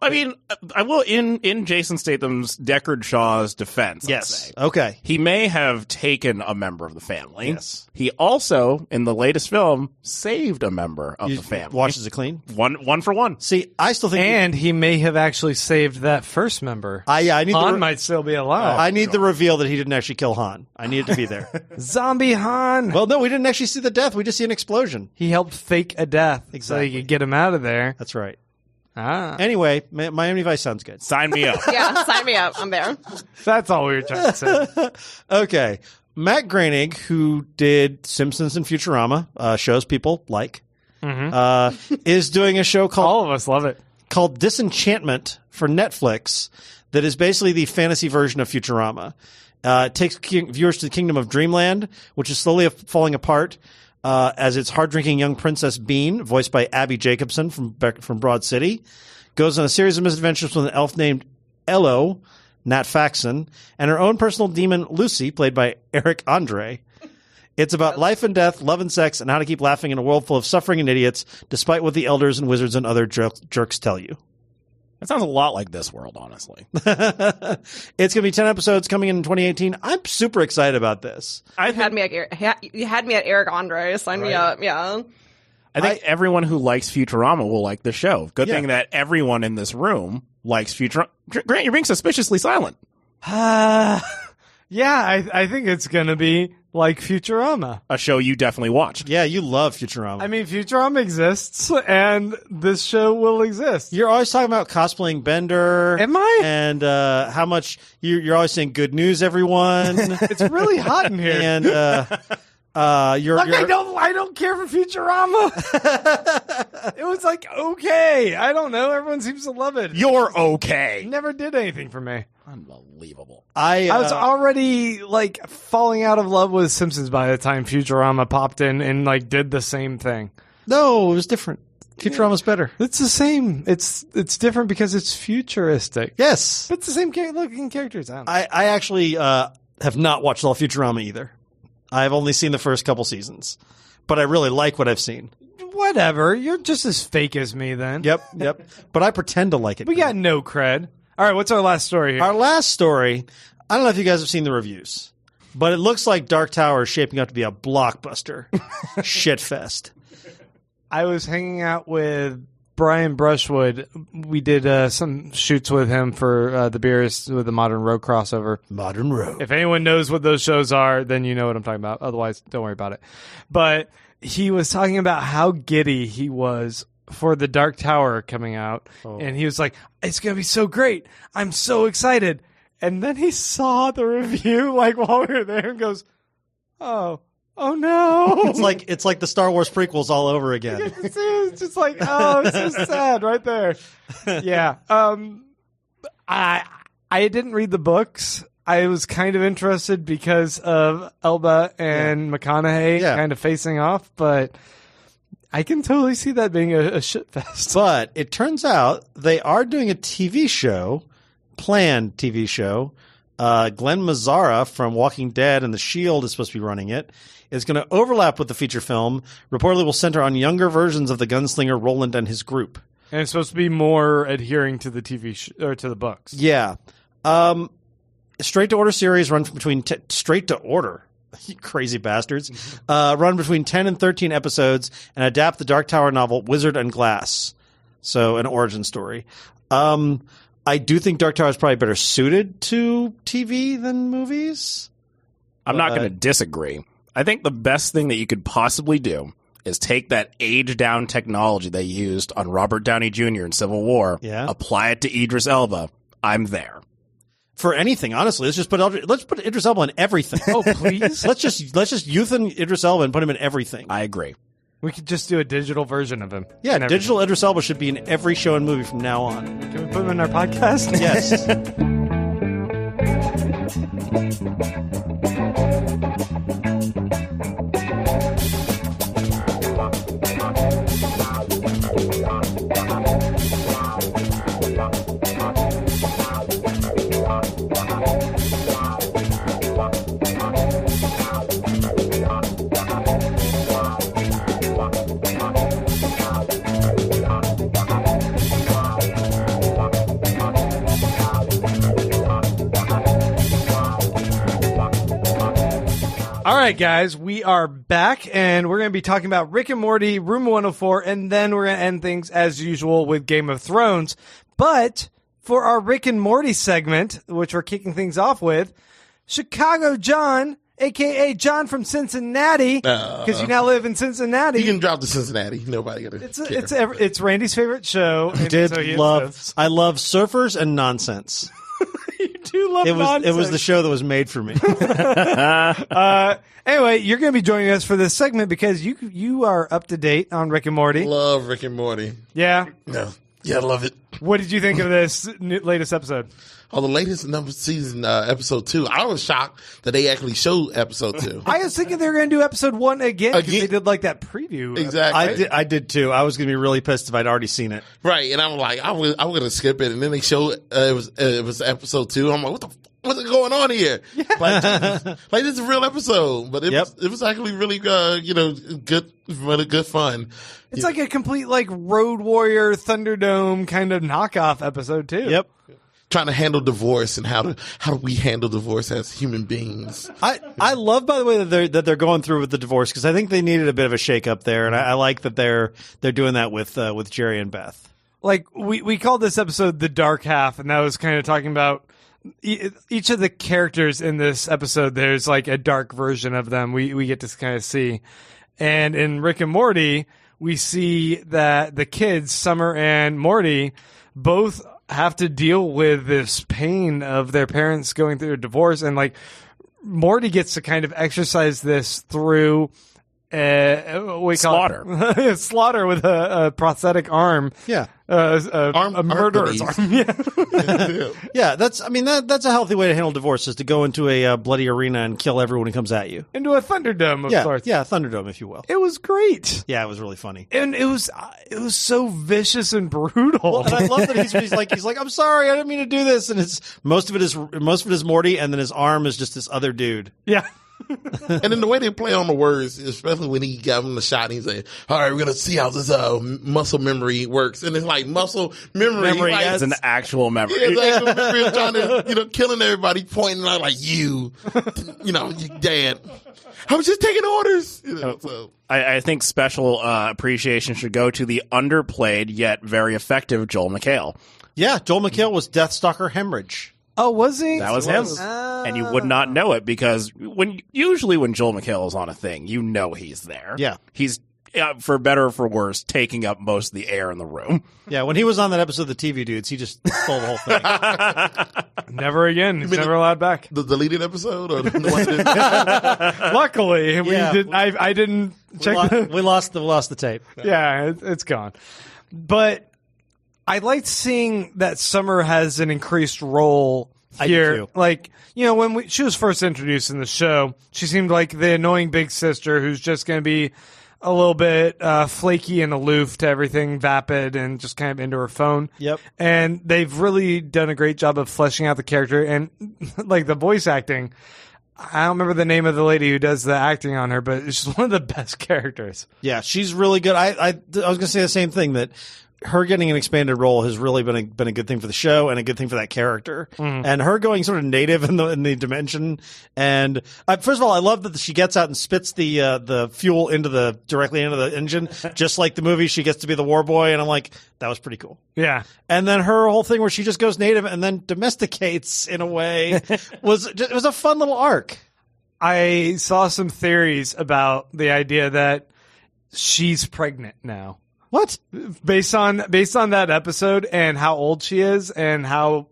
Speaker 3: I mean, I will in Jason Statham's Deckard Shaw's defense. I'll
Speaker 2: yes.
Speaker 3: say.
Speaker 2: Okay.
Speaker 3: He may have taken a member of the family.
Speaker 2: Yes.
Speaker 3: He also, in the latest film, saved a member of the family.
Speaker 2: Washes it clean.
Speaker 3: One for one.
Speaker 2: See, I still think,
Speaker 1: And he may have actually saved that first member.
Speaker 2: I need
Speaker 1: Han
Speaker 2: the
Speaker 1: might still be alive.
Speaker 2: I need the reveal that he didn't actually kill Han. I need it to be there.
Speaker 1: Zombie Han.
Speaker 2: Well, no, we didn't actually see the death. We just see an explosion.
Speaker 1: He helped fake a death so
Speaker 2: Exactly.
Speaker 1: he could get him out of there.
Speaker 2: That's right.
Speaker 1: Ah,
Speaker 2: Anyway, Miami Vice sounds good.
Speaker 3: Sign me up.
Speaker 4: Yeah, sign me up. I'm there.
Speaker 1: that's all we were trying to say.
Speaker 2: Okay. Matt Groening, who did Simpsons and Futurama, shows people like, is doing a show
Speaker 1: All of us love it.
Speaker 2: called Disenchantment for Netflix that is basically the fantasy version of Futurama. It takes viewers to the kingdom of Dreamland, which is slowly falling apart as its hard-drinking young princess Bean, voiced by Abby Jacobson from Broad City, goes on a series of misadventures with an elf named Elo, Nat Faxon, and her own personal demon Lucy, played by Eric Andre. It's about life and death, love and sex, and how to keep laughing in a world full of suffering and idiots, despite what the elders and wizards and other jerks tell you.
Speaker 3: That sounds a lot like this world, honestly.
Speaker 2: It's going to be 10 episodes coming in 2018. I'm super excited about this.
Speaker 4: You had me at Eric Andre. Sign me up. Yeah.
Speaker 3: I think everyone who likes Futurama will like the show. Good
Speaker 2: Yeah.
Speaker 3: thing that everyone in this room likes Futurama. Grant, you're being suspiciously silent.
Speaker 1: Yeah, I think it's going to be like Futurama.
Speaker 3: A show you definitely watched.
Speaker 2: Yeah, you love Futurama.
Speaker 1: I mean, Futurama exists, and this show will exist.
Speaker 2: You're always talking about cosplaying Bender.
Speaker 1: Am I?
Speaker 2: And how much you're always saying good news, everyone.
Speaker 1: It's really hot in here.
Speaker 2: And you're
Speaker 1: I don't care for Futurama. It was like, okay. I don't know. Everyone seems to love it.
Speaker 3: You're okay.
Speaker 1: Never did anything for me.
Speaker 3: Unbelievable.
Speaker 2: I
Speaker 1: I was already like falling out of love with Simpsons by the time Futurama popped in and like did the same thing.
Speaker 2: no, it was different. Futurama's better.
Speaker 1: It's the same. It's different because it's futuristic.
Speaker 2: Yes.
Speaker 1: But it's the same looking characters. I don't know.
Speaker 2: I actually have not watched all Futurama either. I've only seen the first couple seasons. But I really like what I've seen.
Speaker 1: Whatever. You're just as fake as me then.
Speaker 2: Yep. But I pretend to like it.
Speaker 1: We got no cred. All right, what's our last story here?
Speaker 2: Our last story, I don't know if you guys have seen the reviews, but it looks like Dark Tower is shaping up to be a blockbuster shitfest.
Speaker 1: I was hanging out with Brian Brushwood. We did some shoots with him for the Beers with the Modern Road crossover.
Speaker 2: Modern Road.
Speaker 1: If anyone knows what those shows are, then you know what I'm talking about. Otherwise, don't worry about it. But he was talking about how giddy he was for the Dark Tower coming out. Oh. And he was like, it's going to be so great. I'm so excited. And then he saw the review like while we were there and goes, oh no.
Speaker 2: It's like the Star Wars prequels all over again.
Speaker 1: It's just like, oh, it's so sad right there. Yeah. I didn't read the books. I was kind of interested because of Elba and McConaughey kind of facing off, but I can totally see that being a shitfest.
Speaker 2: But it turns out they are doing a TV show, planned TV show. Glenn Mazzara from Walking Dead and The Shield is supposed to be running it. It's going to overlap with the feature film. Reportedly will center on younger versions of the gunslinger Roland and his group.
Speaker 1: And it's supposed to be more adhering to the TV or to the books.
Speaker 2: Yeah. Straight to order series run between straight to order. You crazy bastards. Run between 10 and 13 episodes and adapt the Dark Tower novel Wizard and Glass. So an origin story. I do think Dark Tower is probably better suited to TV than movies.
Speaker 3: I'm not going to disagree. I think the best thing that you could possibly do is take that age-down technology they used on Robert Downey Jr. in Civil War, apply it to Idris Elba. I'm there.
Speaker 2: For anything, honestly, let's put Idris Elba in everything.
Speaker 1: Oh, please.
Speaker 2: let's just youthen Idris Elba and put him in everything.
Speaker 3: I agree.
Speaker 1: We could just do a digital version of him.
Speaker 2: Yeah, digital Idris Elba should be in every show and movie from now on.
Speaker 1: Can we put him in our podcast?
Speaker 2: Yes.
Speaker 1: All right, guys, we are back, and we're going to be talking about Rick and Morty, Room 104, and then we're going to end things as usual with Game of Thrones. But for our Rick and Morty segment, which we're kicking things off with, Chicago John, a.k.a. John from Cincinnati, because you now live in Cincinnati.
Speaker 5: You can drop to Cincinnati. Nobody gonna care.
Speaker 1: It's Randy's favorite show.
Speaker 2: I love surfers and nonsense.
Speaker 1: You do love nonsense.
Speaker 2: It was the show that was made for me.
Speaker 1: Anyway, you're going to be joining us for this segment because you are up to date on Rick and Morty.
Speaker 5: Love Rick and Morty.
Speaker 1: Yeah?
Speaker 5: No. Yeah, I love it.
Speaker 1: What did you think of this latest episode?
Speaker 5: Oh, the latest season, episode 2. I was shocked that they actually showed episode 2.
Speaker 1: I was thinking they were going to do episode 1 again because they did like that preview.
Speaker 5: Exactly.
Speaker 2: I did too. I was going to be really pissed if I'd already seen it.
Speaker 5: Right, and I'm like, I'm going to skip it, and then they showed it was episode 2. I'm like, what's going on here? Yeah. Like this is a real episode, but it was actually really good, really good fun.
Speaker 1: It's like a complete like Road Warrior Thunderdome kind of knockoff episode too.
Speaker 2: Yep.
Speaker 5: Trying to handle divorce and how do we handle divorce as human beings.
Speaker 2: I love, by the way, that they're going through with the divorce because I think they needed a bit of a shake up there, and I like that they're doing that with Jerry and Beth.
Speaker 1: Like we called this episode The Dark Half, and that was kind of talking about each of the characters in this episode. There's like a dark version of them we get to kind of see, and in Rick and Morty we see that the kids, Summer and Morty, both have to deal with this pain of their parents going through a divorce, and like Morty gets to kind of exercise this through
Speaker 3: Slaughter.
Speaker 1: Slaughter with a prosthetic arm.
Speaker 2: Yeah.
Speaker 1: A murderer's arm. Yeah.
Speaker 2: Yeah, that's a healthy way to handle divorce, is to go into a bloody arena and kill everyone who comes at you.
Speaker 1: Into a Thunderdome of sorts.
Speaker 2: Yeah, Thunderdome, if you will.
Speaker 1: It was great.
Speaker 2: Yeah, it was really funny.
Speaker 1: And it was so vicious and brutal.
Speaker 2: Well, and I love that he's like, I'm sorry, I didn't mean to do this, and it's most of it is Morty, and then his arm is just this other dude.
Speaker 1: Yeah.
Speaker 5: And then the way they play on the words, especially when he got him the shot, and he's like, all right, we're going to see how this muscle memory works. And it's like muscle memory. Like,
Speaker 3: is an actual memory.
Speaker 5: Yeah, it's actual memory of trying to, killing everybody, pointing out like you dad. I was just taking orders. So.
Speaker 3: I think special appreciation should go to the underplayed yet very effective Joel McHale.
Speaker 2: Yeah, Joel McHale was Deathstalker Hemorrhage.
Speaker 1: Oh, was he?
Speaker 3: That was him. And you would not know it because usually when Joel McHale is on a thing, you know he's there.
Speaker 2: Yeah.
Speaker 3: He's, for better or for worse, taking up most of the air in the room.
Speaker 2: Yeah, when he was on that episode of the TV Dudes, he just stole the whole thing.
Speaker 1: Never again. He's never allowed back.
Speaker 5: The deleted episode? Or the one that
Speaker 1: Luckily, I didn't check.
Speaker 2: We lost the tape.
Speaker 1: Yeah, it's gone. But I liked seeing that Summer has an increased role here.
Speaker 2: I do too.
Speaker 1: Like, when she was first introduced in the show, she seemed like the annoying big sister who's just going to be a little bit flaky and aloof to everything, vapid, and just kind of into her phone.
Speaker 2: Yep.
Speaker 1: And they've really done a great job of fleshing out the character and like the voice acting. I don't remember the name of the lady who does the acting on her, but it's just one of the best characters.
Speaker 2: Yeah, she's really good. I was going to say the same thing, that her getting an expanded role has really been a good thing for the show and a good thing for that character. And her going sort of native in the dimension. And first of all, I love that she gets out and spits the fuel directly into the engine, just like the movie. She gets to be the war boy, and I'm like, that was pretty cool.
Speaker 1: Yeah.
Speaker 2: And then her whole thing where she just goes native and then domesticates in a way was a fun little arc.
Speaker 1: I saw some theories about the idea that she's pregnant now.
Speaker 2: What?
Speaker 1: Based on that episode and how old she is and how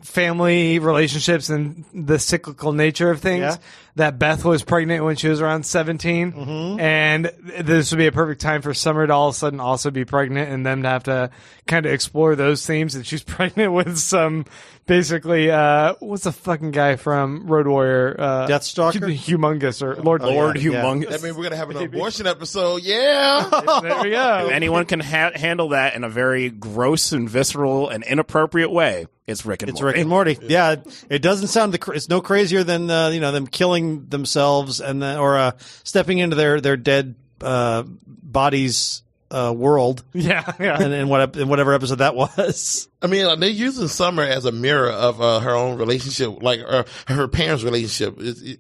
Speaker 1: family relationships and the cyclical nature of things, that Beth was pregnant when she was around 17. And this would be a perfect time for Summer to all of a sudden also be pregnant and them to have to kind of explore those themes. And she's pregnant with some, basically, what's the fucking guy from Road Warrior?
Speaker 2: Deathstalker?
Speaker 1: Humongous, or Lord Humongous.
Speaker 5: That means we're going to have an abortion episode. Yeah.
Speaker 1: There we go.
Speaker 3: If anyone can handle that in a very gross and visceral and inappropriate way, it's Rick and Morty.
Speaker 2: Rick and Morty. Yeah, it doesn't sound it's no crazier than them killing themselves and or stepping into their dead bodies world.
Speaker 1: Yeah.
Speaker 2: And in whatever episode that was.
Speaker 5: I mean, they're using Summer as a mirror of her own relationship, like her parents' relationship.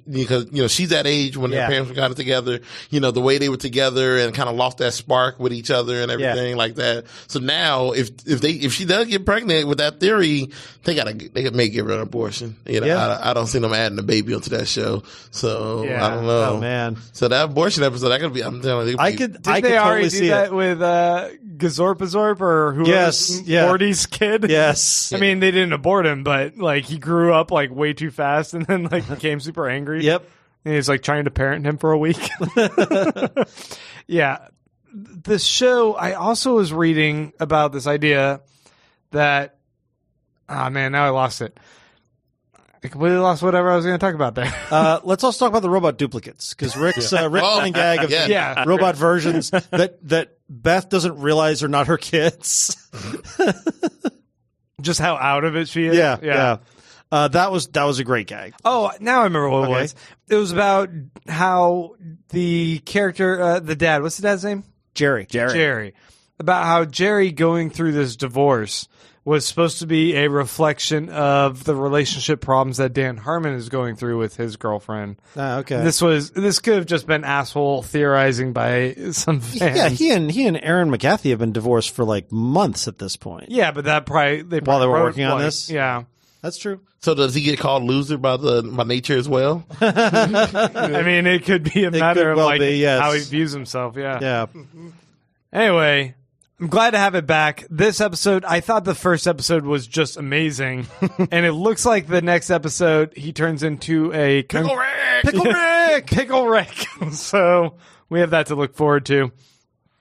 Speaker 5: Because she's that age when their parents got together. The way they were together and kind of lost that spark with each other and everything like that. So now, if she does get pregnant with that theory, they may give her an abortion. I don't see them adding a baby onto that show. So I don't know.
Speaker 2: Oh man!
Speaker 5: So that abortion episode, that could be. I'm telling you,
Speaker 2: I could
Speaker 1: they
Speaker 2: totally
Speaker 1: already
Speaker 2: see
Speaker 1: do that
Speaker 2: it
Speaker 1: with Gazorpazorp or whoever?
Speaker 2: Yes, yeah.
Speaker 1: Morty's kid.
Speaker 2: Yes.
Speaker 1: I mean, they didn't abort him, but like he grew up like way too fast and then like became super angry.
Speaker 2: Yep.
Speaker 1: And he's like trying to parent him for a week. Yeah. The show, I also was reading about this idea that, man, now I lost it. I completely lost whatever I was going to talk about there.
Speaker 2: Let's also talk about the robot duplicates, because Rick's running gag of robot versions that Beth doesn't realize are not her kids.
Speaker 1: Just how out of it she is.
Speaker 2: Yeah. That was a great gag.
Speaker 1: Oh, now I remember what it was. It was about how the character, the dad, what's the dad's name?
Speaker 2: Jerry.
Speaker 1: About how Jerry going through this divorce was supposed to be a reflection of the relationship problems that Dan Harmon is going through with his girlfriend.
Speaker 2: Okay.
Speaker 1: This could have just been asshole theorizing by some fans.
Speaker 2: Yeah, he and Aaron McGathy have been divorced for like months at this point.
Speaker 1: Yeah, but that probably
Speaker 2: while they were working on this.
Speaker 1: Yeah,
Speaker 2: that's true.
Speaker 5: So does he get called loser by nature as well?
Speaker 1: I mean, it could be a matter of how he views himself.
Speaker 2: Yeah.
Speaker 1: Anyway, I'm glad to have it back. This episode, I thought the first episode was just amazing. And it looks like the next episode, he turns into a...
Speaker 5: Pickle Rick!
Speaker 1: Pickle Rick! So we have that to look forward to.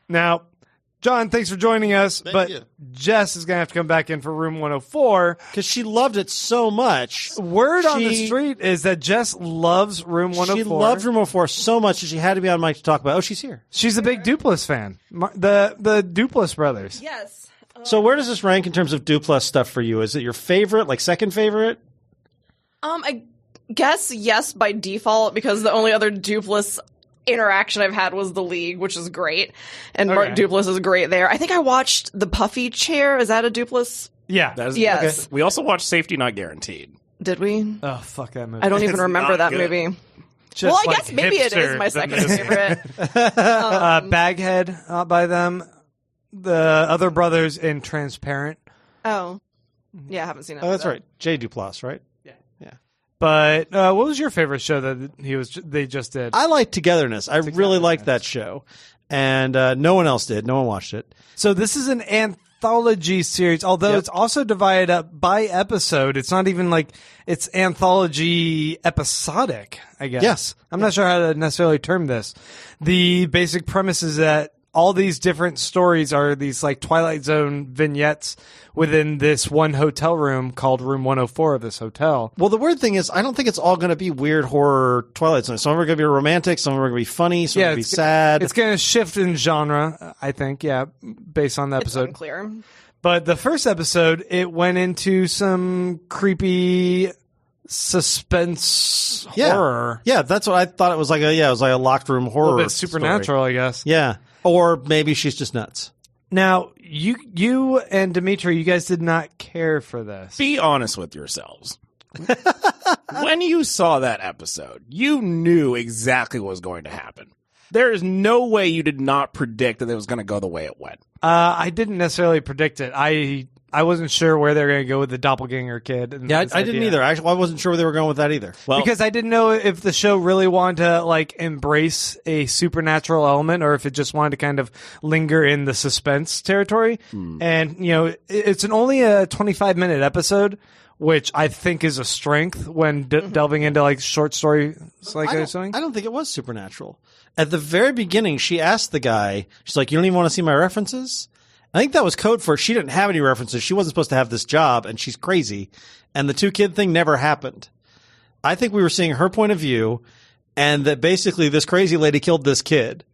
Speaker 1: Now, John, thanks for joining us.
Speaker 5: Thank you.
Speaker 1: Jess is going to have to come back in for room 104.
Speaker 2: Because she loved it so much.
Speaker 1: Word on the street is that Jess loves room 104.
Speaker 2: She loved room 104 so much that she had to be on mic to talk about it. Oh, she's here.
Speaker 1: She's a big Duplass fan. The Duplass brothers.
Speaker 4: Yes.
Speaker 2: So where does this rank in terms of Duplass stuff for you? Is it your favorite, like second favorite?
Speaker 4: I guess yes by default, because the only other Duplass interaction I've had was the League, which is great, and Mark Duplass is great there. I think I watched the Puffy Chair. Is that a Duplass?
Speaker 1: Yeah.
Speaker 4: Yes.
Speaker 3: Okay. We also watched Safety Not Guaranteed.
Speaker 4: Did we?
Speaker 1: Oh, fuck that movie.
Speaker 4: I don't even remember that
Speaker 3: good.
Speaker 4: movie.
Speaker 1: Just
Speaker 4: Well, I
Speaker 1: like
Speaker 4: guess maybe it
Speaker 1: hipster
Speaker 4: is my
Speaker 1: than
Speaker 4: second
Speaker 1: this.
Speaker 4: favorite.
Speaker 1: Baghead by them. The other brothers in Transparent.
Speaker 4: Oh. Yeah, I haven't seen that.
Speaker 2: Oh, that's right. Jay Duplass, right?
Speaker 1: But what was your favorite show that they just did?
Speaker 2: I like Togetherness. I really liked that show. And no one else did. No one watched it.
Speaker 1: So this is an anthology series, although it's also divided up by episode. It's not even like it's anthology episodic, I guess.
Speaker 2: Yes.
Speaker 1: I'm not sure how to necessarily term this. The basic premise is that all these different stories are these like Twilight Zone vignettes within this one hotel room called room 104 of this hotel.
Speaker 2: Well, the weird thing is, I don't think it's all going to be weird horror Twilight Zone. Some of them are going to be romantic. Some of them are going to be funny. Some are going to be sad.
Speaker 1: It's going to shift in genre, I think, based on the
Speaker 4: It's
Speaker 1: episode.
Speaker 4: unclear.
Speaker 1: But the first episode, it went into some creepy suspense horror.
Speaker 2: Yeah, that's what I thought it was like. It was like a locked room horror.
Speaker 1: A little bit supernatural, I guess.
Speaker 2: Yeah. Or maybe she's just nuts.
Speaker 1: Now, you and Dimitry, you guys did not care for this.
Speaker 3: Be honest with yourselves. When you saw that episode, you knew exactly what was going to happen. There is no way you did not predict that it was going to go the way it went.
Speaker 1: I didn't necessarily predict it. I wasn't sure where they were going to go with the doppelganger kid. And
Speaker 2: Yeah,
Speaker 1: this
Speaker 2: I didn't
Speaker 1: idea.
Speaker 2: either. Actually, I wasn't sure where they were going with that either.
Speaker 3: Well,
Speaker 1: Because I didn't know if the show really wanted to like embrace a supernatural element or if it just wanted to kind of linger in the suspense territory. And, it's only a 25-minute episode, which I think is a strength when delving into like short story like
Speaker 2: I don't think it was supernatural. At the very beginning, she asked the guy, she's like, you don't even want to see my references? I think that was code for she didn't have any references. She wasn't supposed to have this job, and she's crazy. And the 2-kid thing never happened. I think we were seeing her point of view, and that basically this crazy lady killed this kid.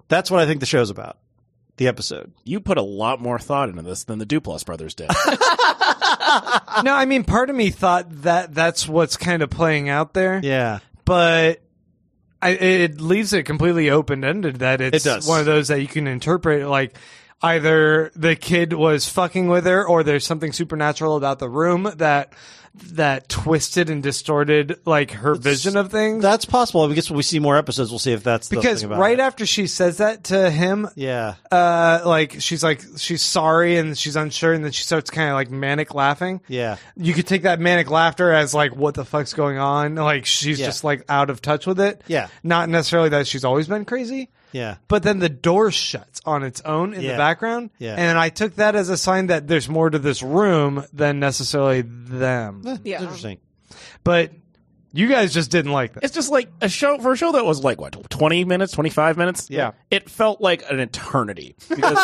Speaker 2: That's what I think the show's about, the episode.
Speaker 3: you put a lot more thought into this than the Duplass brothers did.
Speaker 1: No, I mean, part of me thought that that's what's kind of playing out there.
Speaker 2: Yeah.
Speaker 1: But it leaves it completely open-ended that it's
Speaker 2: It does.
Speaker 1: one of those that you can interpret like either the kid was fucking with her or there's something supernatural about the room that twisted and distorted like her vision of things.
Speaker 2: That's possible. I guess when we see more episodes, we'll see if that's the
Speaker 1: Because
Speaker 2: thing about
Speaker 1: right
Speaker 2: it.
Speaker 1: after she says that to him,
Speaker 2: Yeah.
Speaker 1: she's sorry and she's unsure, and then she starts kind of like manic laughing.
Speaker 2: Yeah.
Speaker 1: You could take that manic laughter as like, what the fuck's going on? Like she's just like out of touch with it.
Speaker 2: Yeah.
Speaker 1: Not necessarily that she's always been crazy.
Speaker 2: Yeah.
Speaker 1: But then the door shuts on its own in the
Speaker 2: Yeah.
Speaker 1: background.
Speaker 2: Yeah.
Speaker 1: And I took that as a sign that there's more to this room than necessarily them.
Speaker 4: Yeah.
Speaker 2: Interesting.
Speaker 1: But you guys just didn't like that.
Speaker 3: It's just like a show that was like, what, 20 minutes, 25 minutes?
Speaker 1: Yeah.
Speaker 3: It felt like an eternity because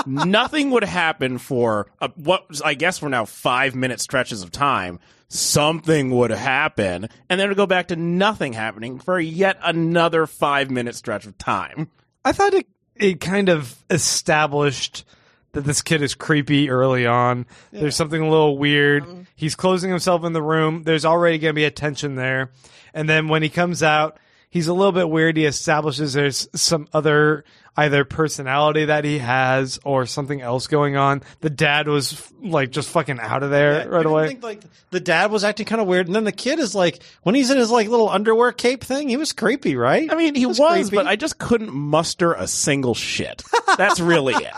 Speaker 3: nothing would happen for what I guess were now 5-minute stretches of time. Something would happen, and then it would go back to nothing happening for yet another 5-minute stretch of time.
Speaker 1: I thought it kind of established that this kid is creepy early on. Yeah. There's something a little weird. He's closing himself in the room. There's already going to be a tension there. And then when he comes out, he's a little bit weird. He establishes there's some other either personality that he has or something else going on. The dad was like just fucking out of there right away.
Speaker 2: I think like the dad was acting kind of weird, and then the kid is like, when he's in his like little underwear cape thing, he was creepy, right?
Speaker 3: I mean, he was
Speaker 2: creepy.
Speaker 3: but I just couldn't muster a single shit. That's really it.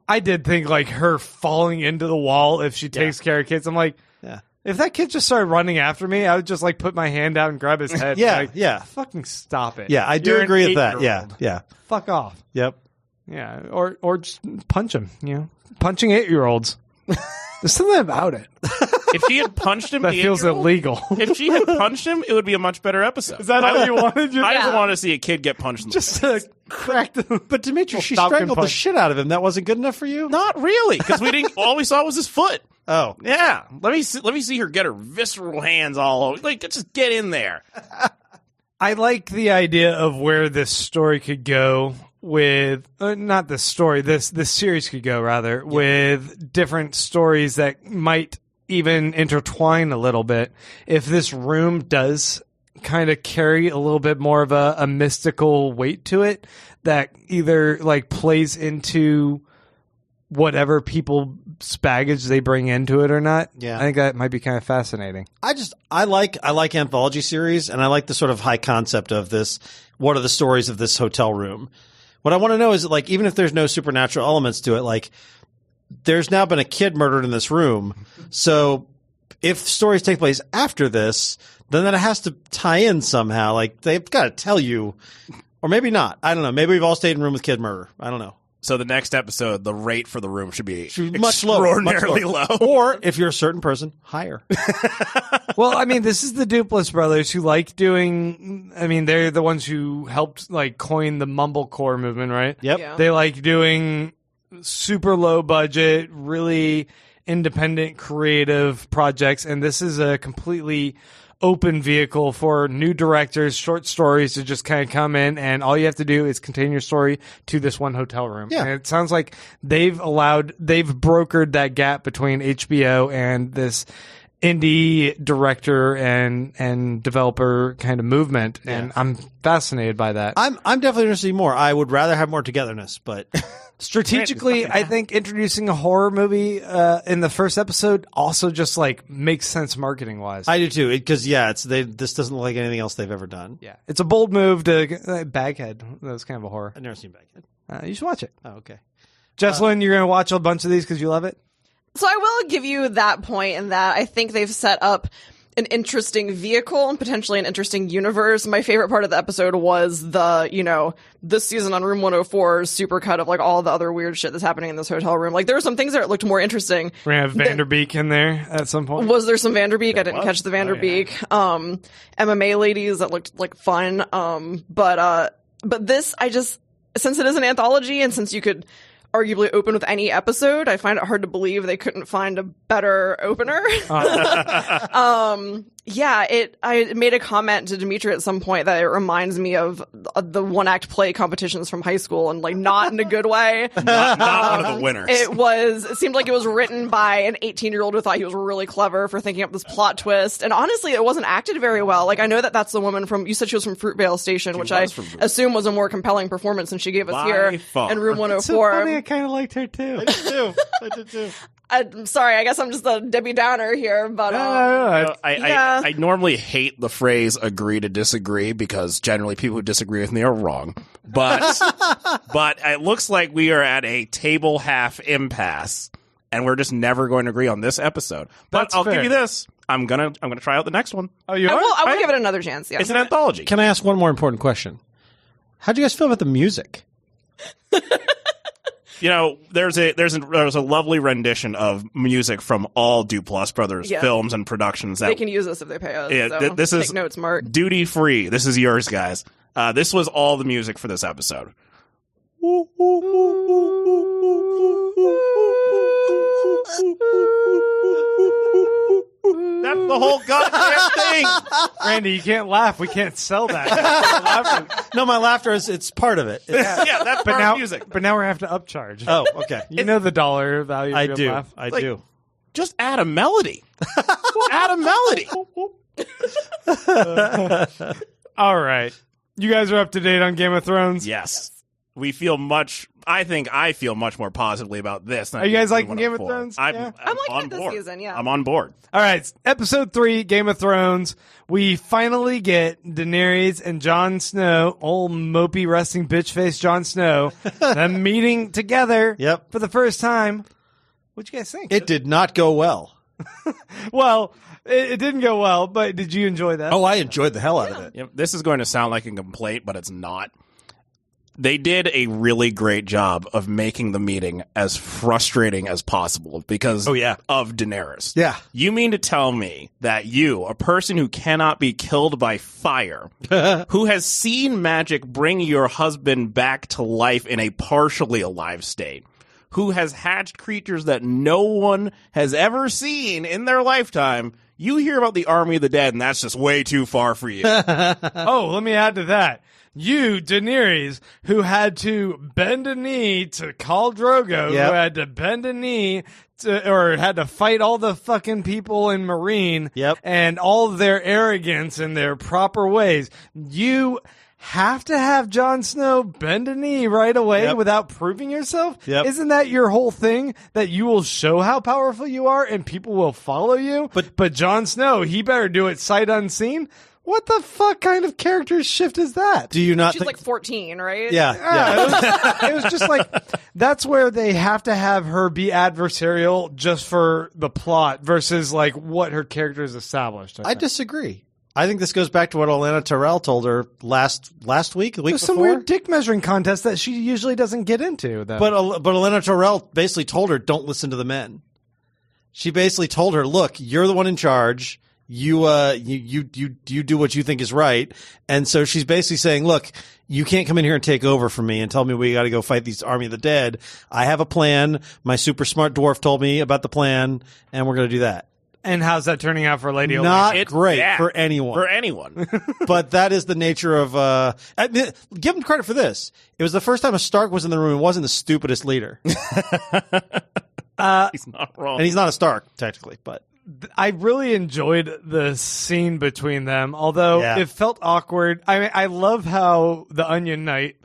Speaker 1: I did think like her falling into the wall if she takes care of kids. I'm like,
Speaker 2: Yeah.
Speaker 1: if that kid just started running after me, I would just like put my hand out and grab his head.
Speaker 2: Yeah,
Speaker 1: like,
Speaker 2: yeah.
Speaker 1: Fucking stop it.
Speaker 2: Yeah, I do
Speaker 1: You're an
Speaker 2: agree with that. Yeah,
Speaker 1: 8-year-old.
Speaker 2: yeah.
Speaker 1: Fuck off.
Speaker 2: Yep.
Speaker 1: Yeah, or just punch him. Punching 8-year-olds. There's something about it.
Speaker 3: If she had punched him,
Speaker 1: That feels illegal.
Speaker 3: If she had punched him, it would be a much better episode.
Speaker 1: Is that all you wanted?
Speaker 3: I just wanted to see a kid get punched in the
Speaker 1: Just
Speaker 3: face.
Speaker 1: to crack the...
Speaker 2: But Dimitri, she
Speaker 1: Falcon
Speaker 2: strangled the
Speaker 1: punch.
Speaker 2: shit out of him. That wasn't good enough for you?
Speaker 3: Not really, because we didn't. All we saw was his foot.
Speaker 2: Oh.
Speaker 3: Yeah, let me see her get her visceral hands all over. Like, just get in there.
Speaker 1: I like the idea of where this story could go with not this story, this series could go rather with different stories that might even intertwine a little bit. If this room does kind of carry a little bit more of a mystical weight to it that either like plays into whatever people's baggage they bring into it or not.
Speaker 2: Yeah.
Speaker 1: I think that might be kind of fascinating.
Speaker 2: I like anthology series, and I like the sort of high concept of this. What are the stories of this hotel room? What I want to know is, like, even if there's no supernatural elements to it, like, there's now been a kid murdered in this room. So if stories take place after this, then that has to tie in somehow. Like, they've got to tell you, or maybe not. I don't know. Maybe we've all stayed in a room with kid murder. I don't know.
Speaker 3: So the next episode, the rate for the room should be
Speaker 2: Much lower.
Speaker 3: extraordinarily low.
Speaker 2: Or if you're a certain person, higher.
Speaker 1: Well, I mean, this is the Duplass brothers who like doing. I mean, they're the ones who helped like coin the mumblecore movement, right?
Speaker 2: Yep.
Speaker 4: Yeah.
Speaker 1: They like doing super low budget, really independent, creative projects, and this is a completely open vehicle for new directors, short stories to just kind of come in, and all you have to do is contain your story to this one hotel room.
Speaker 2: Yeah.
Speaker 1: And it sounds like they've brokered that gap between HBO and this indie director and developer kind of movement, and I'm fascinated by that.
Speaker 2: I'm definitely interested in more. I would rather have more togetherness, but
Speaker 1: Strategically, I think introducing a horror movie in the first episode also just like makes sense marketing wise.
Speaker 2: I do too. Because this doesn't look like anything else they've ever done.
Speaker 1: Yeah, it's a bold move to Baghead. That was kind of a horror.
Speaker 2: I've never seen Baghead.
Speaker 1: You should watch it.
Speaker 2: Oh, okay.
Speaker 1: Jeslyn, you're gonna watch a bunch of these because you love it.
Speaker 4: So I will give you that point in that I think they've set up an interesting vehicle and potentially an interesting universe. My favorite part of the episode was this season on Room 104's supercut of like all the other weird shit that's happening in this hotel room. Like there were some things that looked more interesting.
Speaker 1: We're gonna have Vanderbeek in there at some point.
Speaker 4: Was there some Vanderbeek? I didn't catch the Vanderbeek. MMA ladies that looked like fun. But this, since it is an anthology and since you could arguably open with any episode, I find it hard to believe they couldn't find a better opener. I made a comment to Dimitry at some point that it reminds me of the one-act play competitions from high school, and like not in a good way.
Speaker 3: Not one of the winners.
Speaker 4: It seemed like it was written by an 18-year-old who thought he was really clever for thinking up this plot twist, and honestly, it wasn't acted very well. Like I know that's the woman from, you said she was from Fruitvale Station, which I assume was a more compelling performance than she gave us here in Room 104.
Speaker 1: It's so funny, I kind of liked her too.
Speaker 2: I did too.
Speaker 4: I'm sorry, I guess I'm just a Debbie Downer here, but
Speaker 3: I normally hate the phrase "agree to disagree" because generally people who disagree with me are wrong. But it looks like we are at a table half impasse, and we're just never going to agree on this episode. But
Speaker 1: That's
Speaker 3: I'll
Speaker 1: fair.
Speaker 3: give you this: I'm gonna try out the next one.
Speaker 1: Oh, you
Speaker 4: I
Speaker 1: are?
Speaker 4: will give it another chance. Yeah,
Speaker 3: It's an anthology.
Speaker 2: Can I ask one more important question? How'd you guys feel about the music?
Speaker 3: You know, there's a lovely rendition of music from all Duplass Brothers films and productions that
Speaker 4: they can use this if they pay us.
Speaker 3: Yeah,
Speaker 4: so
Speaker 3: this is
Speaker 4: take notes, Mark.
Speaker 3: duty free. This is yours, guys. This was all the music for this episode. That's the whole goddamn thing.
Speaker 1: Randy, you can't laugh. We can't sell that.
Speaker 2: No, my laughter it's part of it.
Speaker 3: Yeah, that's
Speaker 1: But
Speaker 3: part
Speaker 1: now,
Speaker 3: of music.
Speaker 1: but now we have to upcharge.
Speaker 2: Oh, okay.
Speaker 1: You know the dollar value. Of
Speaker 2: I
Speaker 1: your
Speaker 2: do.
Speaker 1: laugh.
Speaker 2: I
Speaker 3: Like-
Speaker 2: do.
Speaker 3: Just add a melody. Add a melody.
Speaker 1: All right, you guys are up to date on Game of Thrones.
Speaker 3: Yes. I feel much more positively about this than
Speaker 1: Are you guys
Speaker 3: I do
Speaker 1: liking Game of
Speaker 3: 104.
Speaker 1: Thrones?
Speaker 3: I'm
Speaker 1: Yeah.
Speaker 4: I'm liking
Speaker 3: on
Speaker 4: it this
Speaker 3: board.
Speaker 4: season, yeah.
Speaker 3: I'm on board.
Speaker 1: All right, episode 3, Game of Thrones. We finally get Daenerys and Jon Snow, old mopey resting bitch face Jon Snow, them meeting together
Speaker 2: Yep.
Speaker 1: for the first time. What'd you guys think?
Speaker 2: It did not go well.
Speaker 1: Well, it didn't go well, but did you enjoy that?
Speaker 2: Oh, I enjoyed the hell out of it.
Speaker 3: Yep, this is going to sound like a complaint, but it's not. They did a really great job of making the meeting as frustrating as possible because of Daenerys.
Speaker 2: Yeah.
Speaker 3: You mean to tell me that you, a person who cannot be killed by fire, who has seen magic bring your husband back to life in a partially alive state, who has hatched creatures that no one has ever seen in their lifetime, you hear about the army of the dead and that's just way too far for you.
Speaker 1: Oh, let me add to that. You, Daenerys, who had to bend a knee to Khal Drogo, who had to bend a knee or had to fight all the fucking people in Marine and all of their arrogance in their proper ways. You have to have Jon Snow bend a knee right away without proving yourself? Isn't that your whole thing? That you will show how powerful you are and people will follow you? But Jon Snow, he better do it sight unseen? What the fuck kind of character shift is that?
Speaker 2: Do you not
Speaker 4: She's like 14, right?
Speaker 1: Yeah. It was just like, that's where they have to have her be adversarial just for the plot versus like what her character is established.
Speaker 2: I disagree. I think this goes back to what Olenna Tyrell told her last week, the week before.
Speaker 1: Some weird dick measuring contest that she usually doesn't get into. Though.
Speaker 2: But Olenna Tyrell basically told her, don't listen to the men. She basically told her, look, you're the one in charge. You do what you think is right. And so she's basically saying, look, you can't come in here and take over from me and tell me we got to go fight these army of the dead. I have a plan. My super smart dwarf told me about the plan and we're going to do that.
Speaker 1: And how's that turning out for Lady Olenna?
Speaker 2: Not great for anyone.
Speaker 3: For anyone.
Speaker 2: But that is the nature of, give him credit for this. It was the first time a Stark was in the room and wasn't the stupidest leader.
Speaker 3: He's not wrong.
Speaker 2: And he's not a Stark, technically, but.
Speaker 1: I really enjoyed the scene between them, although it felt awkward. I mean, I love how the Onion Knight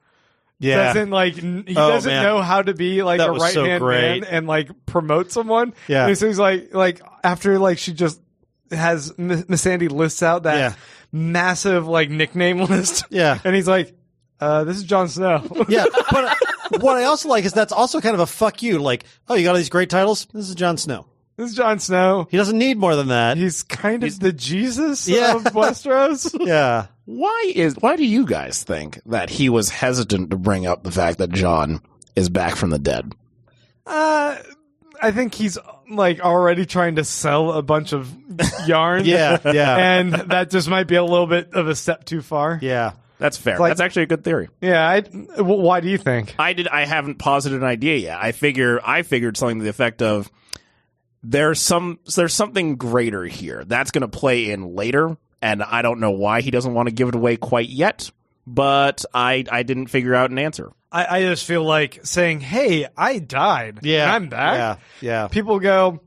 Speaker 1: doesn't doesn't know how to be like a right hand man and like promote someone.
Speaker 2: Yeah,
Speaker 1: and so he's like after like she just has Miss Sandy lists out that massive like nickname list.
Speaker 2: Yeah,
Speaker 1: and he's like, "This is Jon Snow."
Speaker 2: Yeah, but what I also like is that's also kind of a fuck you. Like, oh, you got all these great titles. This is Jon Snow.
Speaker 1: This is Jon Snow.
Speaker 2: He doesn't need more than that.
Speaker 1: He's kind of the Jesus of Westeros.
Speaker 2: Yeah.
Speaker 3: Why do you guys think that he was hesitant to bring up the fact that Jon is back from the dead?
Speaker 1: I think he's like already trying to sell a bunch of yarn.
Speaker 2: Yeah.
Speaker 1: And that just might be a little bit of a step too far.
Speaker 2: Yeah.
Speaker 3: That's fair.
Speaker 1: Like,
Speaker 3: that's actually a good theory.
Speaker 1: Yeah. Why do you think?
Speaker 3: I haven't posited an idea yet. I figured something to the effect of there's something greater here that's going to play in later, and I don't know why he doesn't want to give it away quite yet. But I didn't figure out an answer.
Speaker 1: I just feel like saying, "Hey, I died.
Speaker 2: Yeah,
Speaker 1: and I'm back."
Speaker 2: Yeah.
Speaker 1: People go,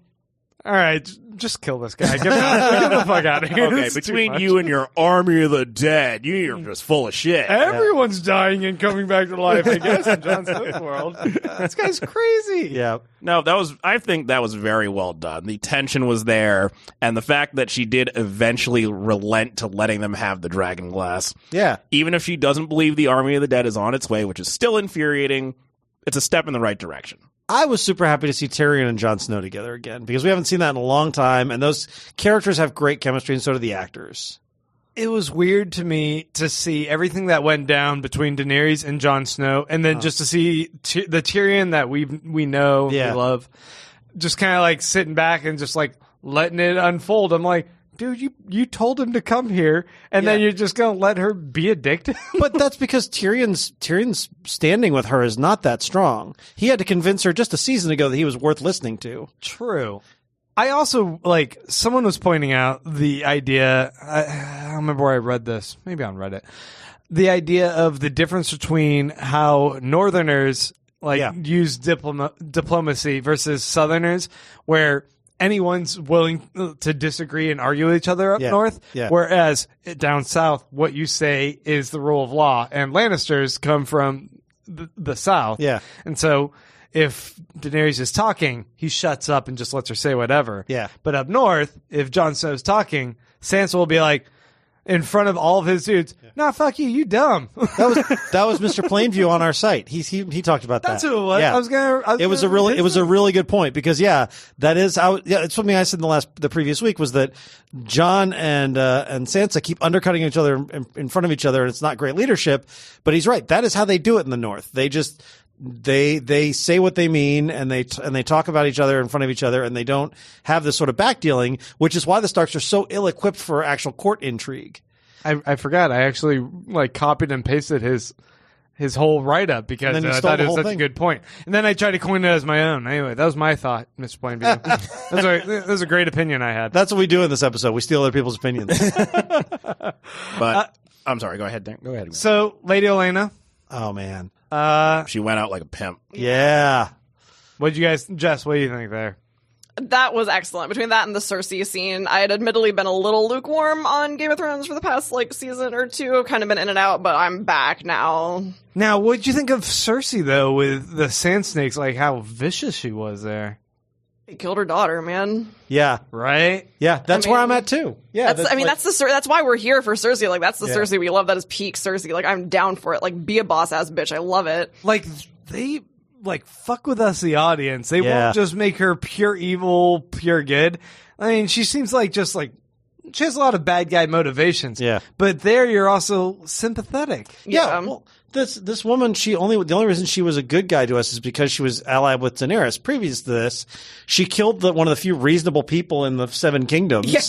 Speaker 1: "All right, just kill this guy. Get the fuck out of here."
Speaker 3: Okay,
Speaker 1: It's
Speaker 3: between
Speaker 1: too
Speaker 3: you and your army of the dead, you're just full of shit.
Speaker 1: Everyone's dying and coming back to life, I guess, in Jon Snow's world. This guy's crazy.
Speaker 2: Yeah.
Speaker 3: No, I think that was very well done. The tension was there, and the fact that she did eventually relent to letting them have the dragon glass.
Speaker 2: Yeah.
Speaker 3: Even if she doesn't believe the army of the dead is on its way, which is still infuriating, it's a step in the right direction.
Speaker 2: I was super happy to see Tyrion and Jon Snow together again because we haven't seen that in a long time, and those characters have great chemistry, and so do the actors.
Speaker 1: It was weird to me to see everything that went down between Daenerys and Jon Snow, and then just to see the Tyrion that we know, we love, just kind of like sitting back and just like letting it unfold. I'm like, dude, you told him to come here, and then you're just gonna let her be a dick to him?
Speaker 2: But that's because Tyrion's standing with her is not that strong. He had to convince her just a season ago that he was worth listening to.
Speaker 1: True. I also, like, someone was pointing out the idea, I don't remember where I read this, maybe on Reddit, the idea of the difference between how Northerners, use diplomacy versus Southerners, where anyone's willing to disagree and argue with each other up north, whereas down south, what you say is the rule of law, and Lannisters come from the south.
Speaker 2: Yeah.
Speaker 1: And so if Daenerys is talking, he shuts up and just lets her say whatever.
Speaker 2: Yeah.
Speaker 1: But up north, if Jon Snow's talking, Sansa will be like, in front of all of his dudes. Nah, fuck you, you dumb.
Speaker 2: That was Mr. Plainview on our site. He talked about that.
Speaker 1: That's who it was.
Speaker 2: Yeah. It was a really good point because it's something I said in the previous week was that John and Sansa keep undercutting each other in front of each other, and it's not great leadership. But he's right. That is how they do it in the North. They just they say what they mean, and they talk about each other in front of each other, and they don't have this sort of backdealing, which is why the Starks are so ill-equipped for actual court intrigue.
Speaker 1: I forgot. I actually copied and pasted his whole write-up because I thought it was such a good point. And then I tried to coin it as my own. Anyway, that was my thought, Mr. Plainview. That was a great opinion I had.
Speaker 2: That's what we do in this episode. We steal other people's opinions.
Speaker 3: But I'm sorry. Go ahead, Dan. Go ahead.
Speaker 1: So, Lady Olenna.
Speaker 2: Oh, man.
Speaker 3: She went out like a pimp.
Speaker 2: Yeah.
Speaker 1: What'd you guys, Jess, what do you think there?
Speaker 4: That was excellent. Between that and the Cersei scene, I had admittedly been a little lukewarm on Game of Thrones for the past season or two. I've kind of been in and out, but I'm back now.
Speaker 1: Now, what'd you think of Cersei though, with the Sand Snakes? Like how vicious she was there.
Speaker 4: He killed her daughter, man.
Speaker 2: Yeah.
Speaker 1: Right.
Speaker 2: Yeah. That's where I'm at too. Yeah.
Speaker 4: That's why we're here for Cersei. Like that's the Cersei we love. That is peak Cersei. Like I'm down for it. Like be a boss ass bitch. I love it.
Speaker 1: Like they. Fuck with us, the audience. They won't just make her pure evil, pure good. I mean, she seems she has a lot of bad guy motivations.
Speaker 2: Yeah.
Speaker 1: But there you're also sympathetic.
Speaker 2: Yeah. Well, this woman, the only reason she was a good guy to us is because she was allied with Daenerys. Previous to this, she killed one of the few reasonable people in the Seven Kingdoms. Yeah.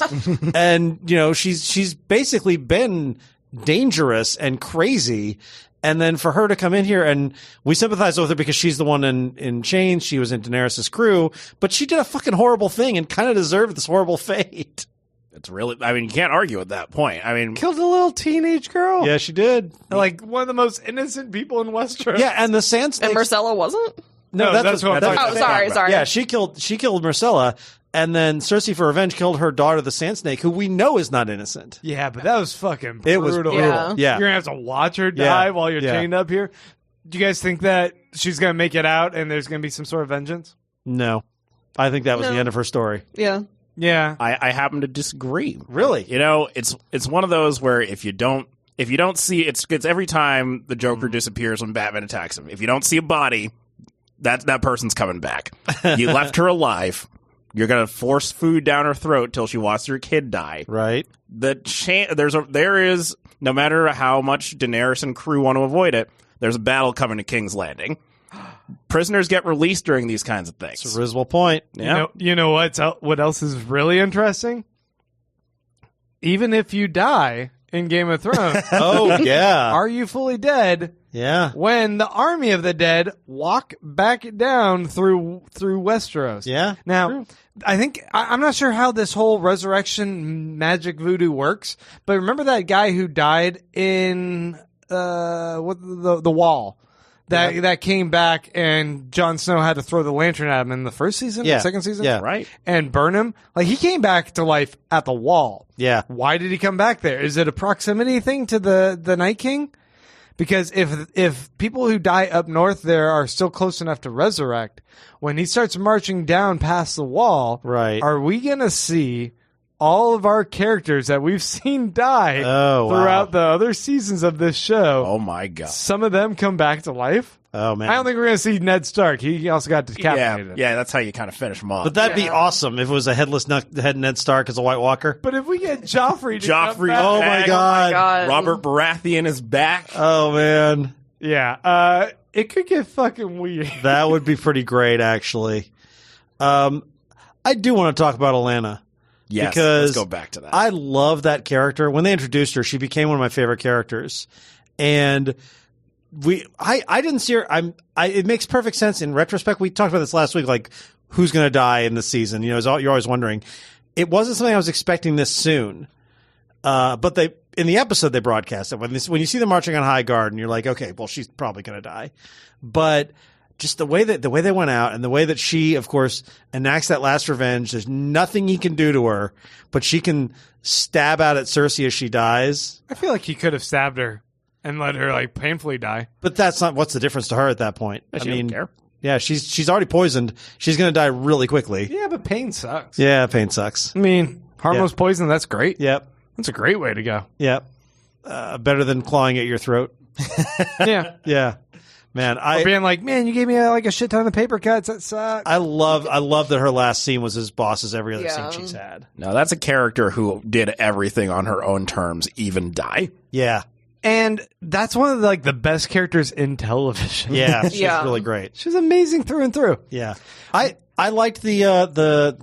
Speaker 2: And, she's basically been dangerous and crazy. And then for her to come in here, and we sympathize with her because she's the one in chains. She was in Daenerys' crew, but she did a fucking horrible thing and kind of deserved this horrible fate.
Speaker 3: It's really, you can't argue at that point.
Speaker 1: Killed a little teenage girl.
Speaker 2: Yeah, she did.
Speaker 1: One of the most innocent people in Westeros.
Speaker 2: Yeah, and the Sand Snakes.
Speaker 4: And Myrcella wasn't?
Speaker 1: No, that's what
Speaker 4: sorry.
Speaker 2: Yeah, she killed Myrcella. And then Cersei, for revenge, killed her daughter, the Sand Snake, who we know is not innocent.
Speaker 1: Yeah, but that was fucking brutal.
Speaker 2: It was brutal.
Speaker 4: Yeah.
Speaker 2: Yeah.
Speaker 1: You're going to have to watch her die while you're chained up here. Do you guys think that she's going to make it out and there's going to be some sort of vengeance?
Speaker 2: No. I think that was the end of her story.
Speaker 4: Yeah.
Speaker 1: Yeah.
Speaker 3: I happen to disagree.
Speaker 2: Really?
Speaker 3: It's one of those where if you don't see, it's every time the Joker disappears when Batman attacks him. If you don't see a body, that person's coming back. You left her alive. You're gonna force food down her throat till she watches her kid die.
Speaker 2: Right.
Speaker 3: There is no matter how much Daenerys and crew want to avoid it, there's a battle coming to King's Landing. Prisoners get released during these kinds of things.
Speaker 2: It's a reasonable point.
Speaker 3: Yeah.
Speaker 1: You know what else is really interesting? Even if you die in Game of Thrones,
Speaker 2: oh yeah,
Speaker 1: are you fully dead?
Speaker 2: Yeah.
Speaker 1: When the army of the dead walk back down through Westeros.
Speaker 2: Yeah.
Speaker 1: Now, I think I'm not sure how this whole resurrection magic voodoo works, but remember that guy who died in the Wall that came back and Jon Snow had to throw the lantern at him in the first season, second season,
Speaker 3: right,
Speaker 1: and burn him. He came back to life at the Wall.
Speaker 2: Yeah.
Speaker 1: Why did he come back there? Is it a proximity thing to the Night King? Because if people who die up north there are still close enough to resurrect, when he starts marching down past the Wall,
Speaker 2: right,
Speaker 1: are we going to see all of our characters that we've seen die throughout the other seasons of this show?
Speaker 3: Oh, my God.
Speaker 1: Some of them come back to life?
Speaker 2: Oh, man.
Speaker 1: I don't think we're going to see Ned Stark. He also got decapitated.
Speaker 3: Yeah, that's how you kind of finish him off.
Speaker 2: But that'd be awesome if it was a headless head Ned Stark as a White Walker.
Speaker 1: But if we get Joffrey to come
Speaker 3: Joffrey,
Speaker 1: back,
Speaker 2: oh my God.
Speaker 3: Robert Baratheon is back.
Speaker 2: Oh, man.
Speaker 1: Yeah. It could get fucking weird.
Speaker 2: That would be pretty great, actually. I do want to talk about Olenna.
Speaker 3: Yes,
Speaker 2: because
Speaker 3: let's go back to that.
Speaker 2: I love that character. When they introduced her, she became one of my favorite characters. And I didn't see her. It makes perfect sense in retrospect. We talked about this last week, who's going to die in the season. You're always wondering. It wasn't something I was expecting this soon. But in the episode they broadcast it when you see them marching on High Guard and you're like, okay, well, she's probably going to die. But just the way they went out and the way that she, of course, enacts that last revenge. There's nothing he can do to her, but she can stab out at Cersei as she dies.
Speaker 1: I feel like he could have stabbed her and let her painfully die.
Speaker 2: But that's not what's the difference to her at that point.
Speaker 3: She don't care.
Speaker 2: Yeah, she's already poisoned. She's going to die really quickly.
Speaker 1: Yeah, but pain sucks.
Speaker 2: Yeah, pain sucks.
Speaker 1: I mean, harmless poison, that's great.
Speaker 2: Yep.
Speaker 1: That's a great way to go.
Speaker 2: Yeah. Better than clawing at your throat.
Speaker 1: Yeah.
Speaker 2: Yeah. Man,
Speaker 1: Or being like, man, you gave me like a shit ton of paper cuts. That sucks.
Speaker 2: I love that her last scene was as boss as every other
Speaker 4: Yeah.
Speaker 2: scene she's had.
Speaker 3: No, that's a character who did everything on her own terms, even die.
Speaker 2: Yeah.
Speaker 1: And that's one of the best characters in television.
Speaker 2: Yeah. She's
Speaker 4: Yeah.
Speaker 2: really great.
Speaker 1: She's amazing through and through.
Speaker 2: Yeah. I liked the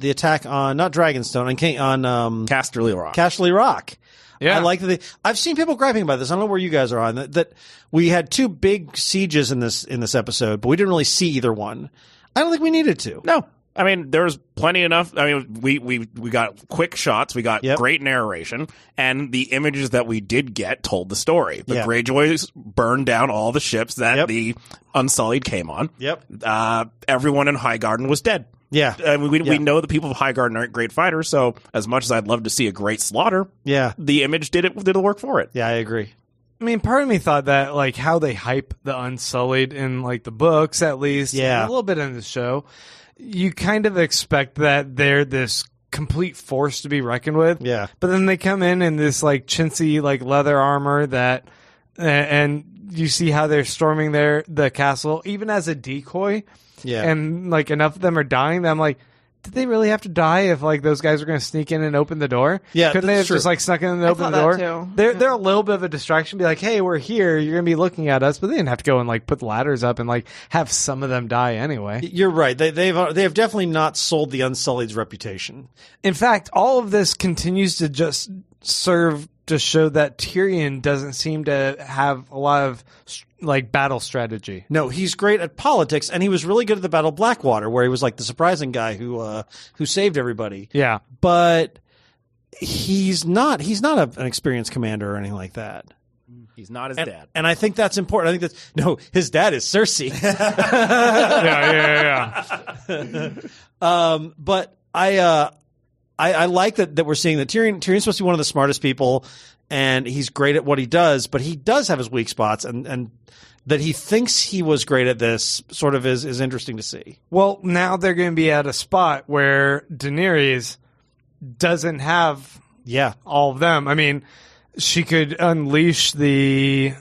Speaker 2: attack on not Dragonstone on
Speaker 3: Casterly Rock.
Speaker 2: Casterly Rock.
Speaker 1: Yeah.
Speaker 2: I like that. I've seen people griping about this. I don't know where you guys are on that. We had 2 big sieges in this episode, but we didn't really see either one. I don't think we needed to.
Speaker 3: No. I mean, there was plenty enough. I mean, we got quick shots. We got great narration. And the images that we did get told the story. The Greyjoys burned down all the ships that the Unsullied came on.
Speaker 2: Yep.
Speaker 3: Everyone in Highgarden was dead.
Speaker 2: Yeah.
Speaker 3: We know the people of Highgarden aren't great fighters, so as much as I'd love to see a great slaughter, the image did the work for it.
Speaker 2: Yeah, I agree.
Speaker 1: I mean, part of me thought that how they hype the Unsullied in the books, at least, and a little bit in the show, you kind of expect that they're this complete force to be reckoned with.
Speaker 2: Yeah.
Speaker 1: But then they come in this chintzy leather armor that, and you see how they're storming the castle, even as a decoy.
Speaker 2: Yeah.
Speaker 1: And enough of them are dying that I'm like, did they really have to die if those guys are going to sneak in and open the door?
Speaker 2: Yeah,
Speaker 1: couldn't they have
Speaker 2: that's true.
Speaker 1: just snuck in and opened the
Speaker 4: thought
Speaker 1: door?
Speaker 4: that too.
Speaker 1: They're a little bit of a distraction. Be like, hey, we're here. You're going to be looking at us, but they didn't have to go and put ladders up and have some of them die anyway.
Speaker 2: You're right. They have definitely not sold the Unsullied's reputation.
Speaker 1: In fact, all of this continues to just serve to show that Tyrion doesn't seem to have a lot of battle strategy.
Speaker 2: No, he's great at politics, and he was really good at the Battle of Blackwater, where he was the surprising guy who saved everybody.
Speaker 1: Yeah,
Speaker 2: but he's not an experienced commander or anything like that.
Speaker 3: He's not his dad.
Speaker 2: And I think that's important. I think his dad is Cersei.
Speaker 1: yeah.
Speaker 2: But I like that we're seeing that Tyrion's supposed to be one of the smartest people, and he's great at what he does, but he does have his weak spots, and that he thinks he was great at this sort of is interesting to see.
Speaker 1: Well, now they're going to be at a spot where Daenerys doesn't have all of them. I mean, she could unleash the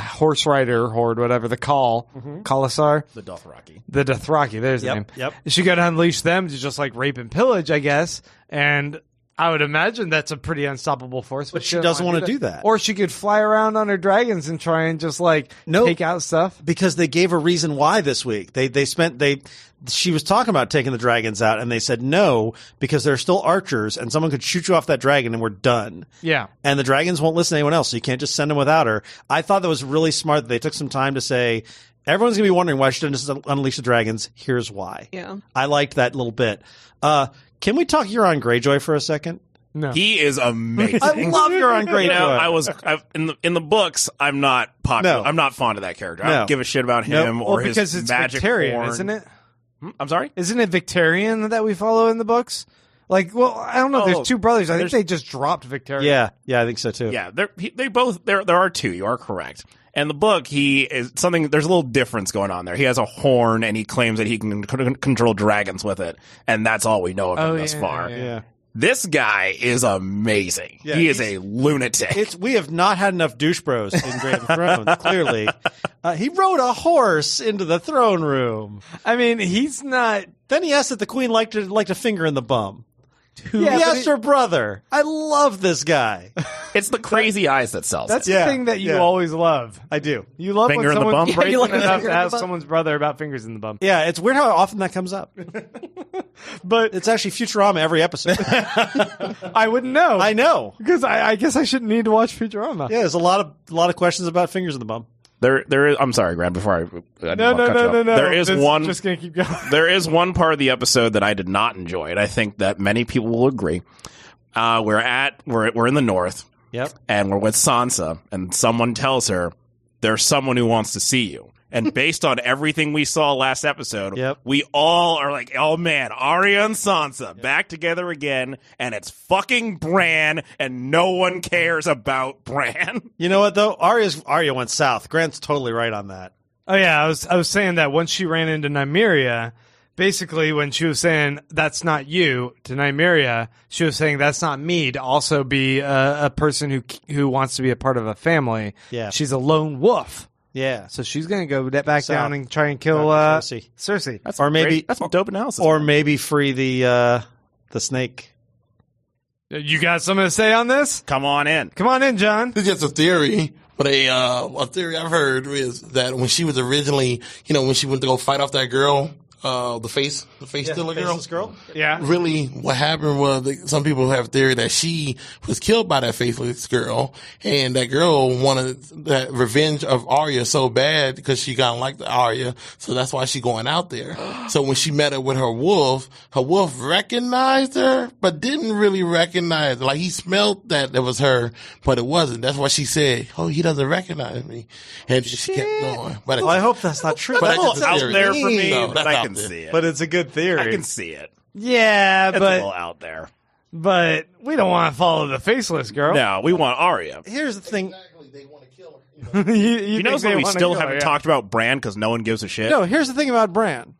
Speaker 1: horse rider horde, whatever, the Khalasar.
Speaker 3: The Dothraki.
Speaker 1: The Dothraki, there's the name.
Speaker 2: Yep.
Speaker 1: She could unleash them to just rape and pillage, I guess. And I would imagine that's a pretty unstoppable force.
Speaker 2: But she doesn't want to do that.
Speaker 1: Or she could fly around on her dragons and try and just take out stuff.
Speaker 2: Because they gave a reason why this week. She was talking about taking the dragons out, and they said no, because they're still archers, and someone could shoot you off that dragon, and we're done.
Speaker 1: Yeah.
Speaker 2: And the dragons won't listen to anyone else, so you can't just send them without her. I thought that was really smart that they took some time to say, everyone's going to be wondering why she didn't just unleash the dragons. Here's why. Yeah. I liked that little bit. Can we talk Euron Greyjoy for a second?
Speaker 1: No.
Speaker 3: He is amazing.
Speaker 2: I love Euron Greyjoy.
Speaker 3: In the books, I'm not popular.
Speaker 2: No.
Speaker 3: I'm not fond of that character. I don't give a shit about him or his
Speaker 1: because it's
Speaker 3: magic
Speaker 1: Victorian,
Speaker 3: horn.
Speaker 1: isn't it?
Speaker 3: I'm sorry?
Speaker 1: Isn't it Victorian that we follow in the books? I don't know. There's 2 brothers. I think they just dropped Victorian.
Speaker 2: Yeah, I think so too.
Speaker 3: Yeah, there are 2. You are correct. And the book, there's a little difference going on there. He has a horn, and he claims that he can control dragons with it, and that's all we know of him thus far.
Speaker 2: Yeah.
Speaker 3: This guy is amazing.
Speaker 2: Yeah,
Speaker 3: he is a lunatic.
Speaker 2: We have not had enough douche bros in Game of Thrones, clearly. He rode a horse into the throne room.
Speaker 1: I mean, he's not...
Speaker 2: Then he asked that the queen liked a finger in the bum.
Speaker 1: Yeah,
Speaker 2: he asked her brother. I love this guy.
Speaker 3: It's the crazy eyes that sells
Speaker 1: That's
Speaker 3: it.
Speaker 1: the thing that you always love.
Speaker 2: I do.
Speaker 1: You love
Speaker 3: Finger
Speaker 1: when
Speaker 3: in the
Speaker 1: someone's
Speaker 3: bum?
Speaker 1: brave
Speaker 4: You like
Speaker 1: enough
Speaker 4: finger
Speaker 1: to
Speaker 4: in the
Speaker 1: ask
Speaker 4: bum?
Speaker 1: someone's brother about fingers in the bum.
Speaker 2: Yeah, it's weird how often that comes up.
Speaker 1: But
Speaker 2: It's actually Futurama every episode.
Speaker 1: I wouldn't know.
Speaker 2: I know.
Speaker 1: Because I guess I shouldn't need to watch Futurama.
Speaker 2: Yeah, there's a lot of questions about fingers in the bum.
Speaker 3: There is. I'm sorry, Grant. Before I
Speaker 1: No.
Speaker 3: There is one.
Speaker 1: Just gonna keep going.
Speaker 3: There is one part of the episode that I did not enjoy, and I think that many people will agree. We're in the north.
Speaker 2: Yep.
Speaker 3: And we're with Sansa, and someone tells her there's someone who wants to see you. And based on everything we saw last episode, we all are like, oh man, Arya and Sansa back together again, and it's fucking Bran, and no one cares about Bran.
Speaker 2: You know what though? Arya went south. Grant's totally right on that.
Speaker 1: Oh yeah, I was saying that once she ran into Nymeria, basically when she was saying that's not you to Nymeria, she was saying that's not me to also be a person who wants to be a part of a family.
Speaker 2: Yeah.
Speaker 1: She's a lone wolf.
Speaker 2: Yeah.
Speaker 1: So she's going to go back
Speaker 2: South.
Speaker 1: down and try and kill Cersei.
Speaker 3: That's
Speaker 2: Or maybe-
Speaker 3: that's some dope analysis.
Speaker 2: Or maybe free the snake.
Speaker 1: You got something to say on this?
Speaker 3: come on in.
Speaker 1: Come on in, John.
Speaker 5: It's just a theory, but a theory I've heard is that when she was originally, when she went to go fight off that girl, the face stealer girl.
Speaker 2: Faceless girl?
Speaker 1: Yeah.
Speaker 5: Really, what happened was some people have theory that she was killed by that faceless girl, and that girl wanted that revenge of Arya so bad because she got like the Arya, so that's why she going out there. So when she met up with her wolf recognized her, but didn't really recognize her. Like he smelled that it was her, but it wasn't. That's why she said, "Oh, he doesn't recognize me," and she kept going. But
Speaker 2: Well, I hope that's not true.
Speaker 5: But
Speaker 3: That's
Speaker 5: that's just a
Speaker 3: out
Speaker 5: theory.
Speaker 3: there for me,
Speaker 5: No,
Speaker 3: but
Speaker 5: that's
Speaker 3: I
Speaker 5: out
Speaker 3: can
Speaker 5: there.
Speaker 3: see it.
Speaker 2: But it's a good theory.
Speaker 3: I can see it.
Speaker 1: Yeah,
Speaker 3: It's a little out there.
Speaker 1: but we don't want to follow the faceless girl.
Speaker 3: No, we want Arya.
Speaker 2: Here's the thing.
Speaker 5: Exactly, they want to kill her.
Speaker 1: you
Speaker 3: You know
Speaker 1: think they
Speaker 3: something we
Speaker 1: wanna
Speaker 3: still
Speaker 1: kill her,
Speaker 3: haven't
Speaker 1: yeah.
Speaker 3: talked about Bran because no one gives a shit?
Speaker 2: No, here's the thing about Bran.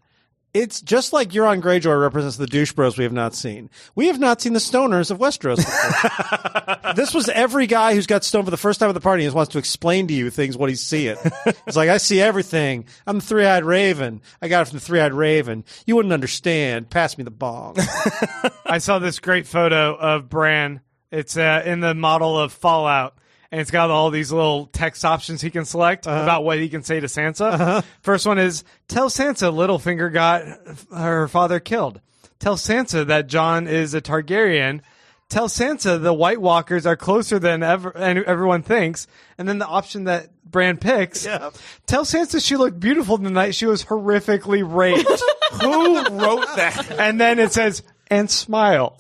Speaker 2: It's just like Euron Greyjoy represents the douche bros we have not seen. We have not seen the stoners of Westeros before. This was every guy who's got stoned for the first time at the party and wants to explain to you things what he's seeing. It's like, I see everything. I'm the three-eyed raven. I got it from the three-eyed raven. You wouldn't understand. Pass me the bong.
Speaker 1: I saw this great photo of Bran. It's in the model of Fallout, and it's got all these little text options he can select about what he can say to Sansa. First one is, tell Sansa Littlefinger got her father killed. Tell Sansa that Jon is a Targaryen. Tell Sansa the White Walkers are closer than everyone thinks. And then the option that Bran picks, tell Sansa she looked beautiful the night she was horrifically raped.
Speaker 3: Who wrote that?
Speaker 1: And then it says, and smile.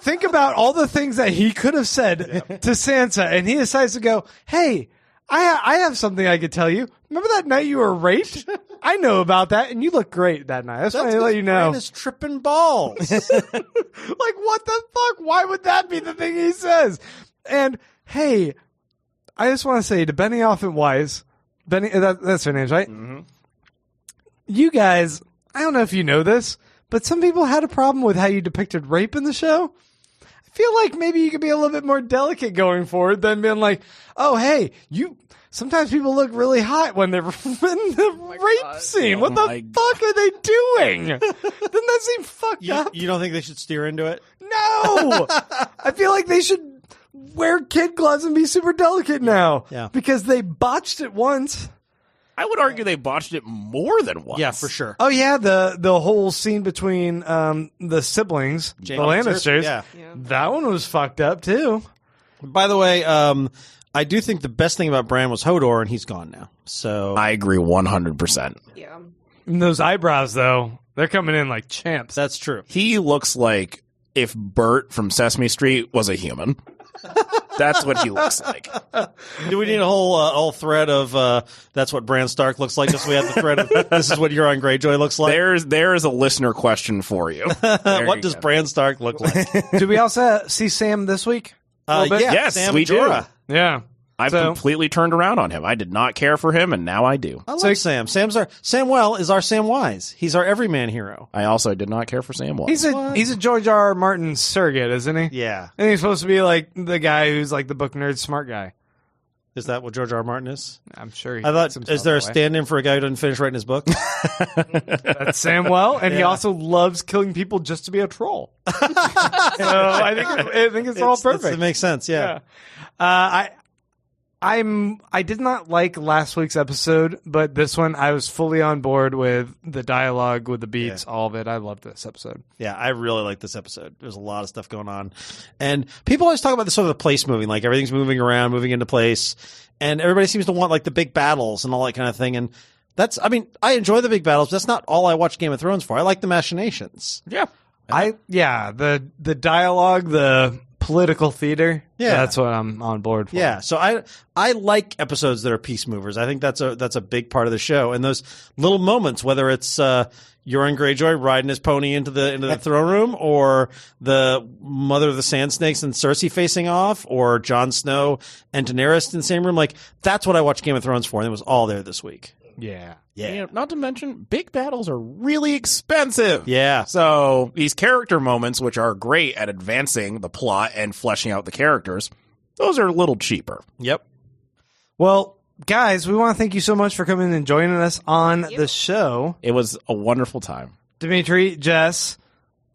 Speaker 1: Think about all the things that he could have said to Sansa, and he decides to go, hey, I have something I could tell you. Remember that night you were raped? I know about that, and you look great that night. That's why I let you know.
Speaker 2: Bran is tripping balls.
Speaker 1: Like, what the fuck? Why would that be the thing he says? And, hey, I just want to say to Benioff and Weiss, that's her names, right? Mm-hmm. You guys, I don't know if you know this, but some people had a problem with how you depicted rape in the show. I feel like maybe you could be a little bit more delicate going forward than being like, oh, hey, sometimes people look really hot when they're in the rape scene. What the fuck are they doing? Doesn't that seem fucked up?
Speaker 2: You don't think they should steer into it?
Speaker 1: No! I feel like they should wear kid gloves and be super delicate now.
Speaker 2: Yeah.
Speaker 1: Because they botched it once.
Speaker 3: I would argue they botched it more than once.
Speaker 2: Yeah, for sure.
Speaker 1: Oh yeah, the whole scene between the siblings,
Speaker 2: Jaime
Speaker 1: the
Speaker 2: and
Speaker 1: Lannisters.
Speaker 2: Cersei,
Speaker 4: Yeah.
Speaker 1: That one was fucked up too.
Speaker 2: By the way, I do think the best thing about Bran was Hodor, and he's gone now. So
Speaker 3: I agree 100%.
Speaker 4: Yeah.
Speaker 1: And those eyebrows though, they're coming in like champs.
Speaker 2: that's true.
Speaker 3: He looks like if Bert from Sesame Street was a human. That's what he looks like.
Speaker 2: Do we need a whole thread of that's what Bran Stark looks like? Just so we have the thread of this is what Euron Greyjoy looks like.
Speaker 3: There is a listener question for you.
Speaker 2: What does Bran Stark look like?
Speaker 1: Did we also see Sam this week?
Speaker 2: Yeah,
Speaker 3: Yes,
Speaker 2: Sam
Speaker 3: we do.
Speaker 2: Jorah.
Speaker 1: Yeah.
Speaker 3: I've
Speaker 1: So-
Speaker 3: completely turned around on him. I did not care for him, and now I do.
Speaker 2: I like Sam. Samwell is our Samwise. He's our everyman hero.
Speaker 3: I also did not care for Sam Wise.
Speaker 1: He's a George R. R. Martin surrogate, isn't he?
Speaker 2: Yeah.
Speaker 1: And he's supposed to be like the guy who's like the book nerd smart guy.
Speaker 2: Is that what George R. R. Martin is?
Speaker 1: I'm sure. He
Speaker 2: I
Speaker 1: thinks
Speaker 2: thought,
Speaker 1: himself
Speaker 2: is there a
Speaker 1: that way.
Speaker 2: stand-in for a guy who didn't finish writing his book?
Speaker 1: That's Samwell, and he also loves killing people just to be a troll. So I think it's all perfect.
Speaker 2: It makes sense, yeah.
Speaker 1: I did not like last week's episode, but this one I was fully on board with the dialogue, with the beats, all of it. I loved this episode.
Speaker 2: Yeah, I really like this episode. There's a lot of stuff going on. And people always talk about the sort of the place moving, like everything's moving around, moving into place. And everybody seems to want like the big battles and all that kind of thing. And I enjoy the big battles, but that's not all I watch Game of Thrones for. I like the machinations.
Speaker 3: Yeah.
Speaker 1: The dialogue, the political theater.
Speaker 2: Yeah.
Speaker 1: That's what I'm on board for.
Speaker 2: Yeah, so I like episodes that are peace movers. I think that's a big part of the show. And those little moments, whether it's Euron Greyjoy riding his pony into the throne room, or the Mother of the Sand Snakes and Cersei facing off, or Jon Snow and Daenerys in the same room, like that's what I watch Game of Thrones for, and it was all there this week.
Speaker 1: Yeah.
Speaker 3: Yeah. Not to mention, big battles are really expensive.
Speaker 2: Yeah.
Speaker 3: So these character moments, which are great at advancing the plot and fleshing out the characters, those are a little cheaper.
Speaker 2: Yep.
Speaker 1: Well, guys, we want to thank you so much for coming and joining us on the show.
Speaker 3: It was a wonderful time.
Speaker 1: Dimitry, Jess,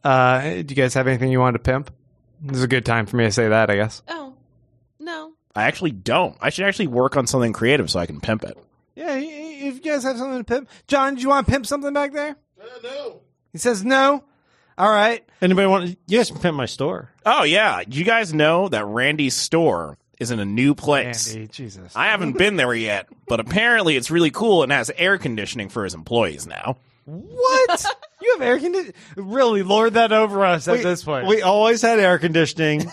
Speaker 1: do you guys have anything you wanted to pimp? This is a good time for me to say that, I guess.
Speaker 4: Oh, no.
Speaker 3: I actually don't. I should actually work on something creative so I can pimp it.
Speaker 1: Yeah, if you guys have something to pimp. John, do you want to pimp something back there?
Speaker 5: No.
Speaker 1: He says no. All right.
Speaker 2: Anybody want? You guys can pimp my store.
Speaker 3: Oh, yeah. You guys know that Randy's store is in a new place.
Speaker 1: Andy, Jesus.
Speaker 3: I haven't been there yet, but apparently it's really cool and has air conditioning for his employees now.
Speaker 1: What? You have air conditioning? Really lord that over us at this point.
Speaker 2: We always had air conditioning.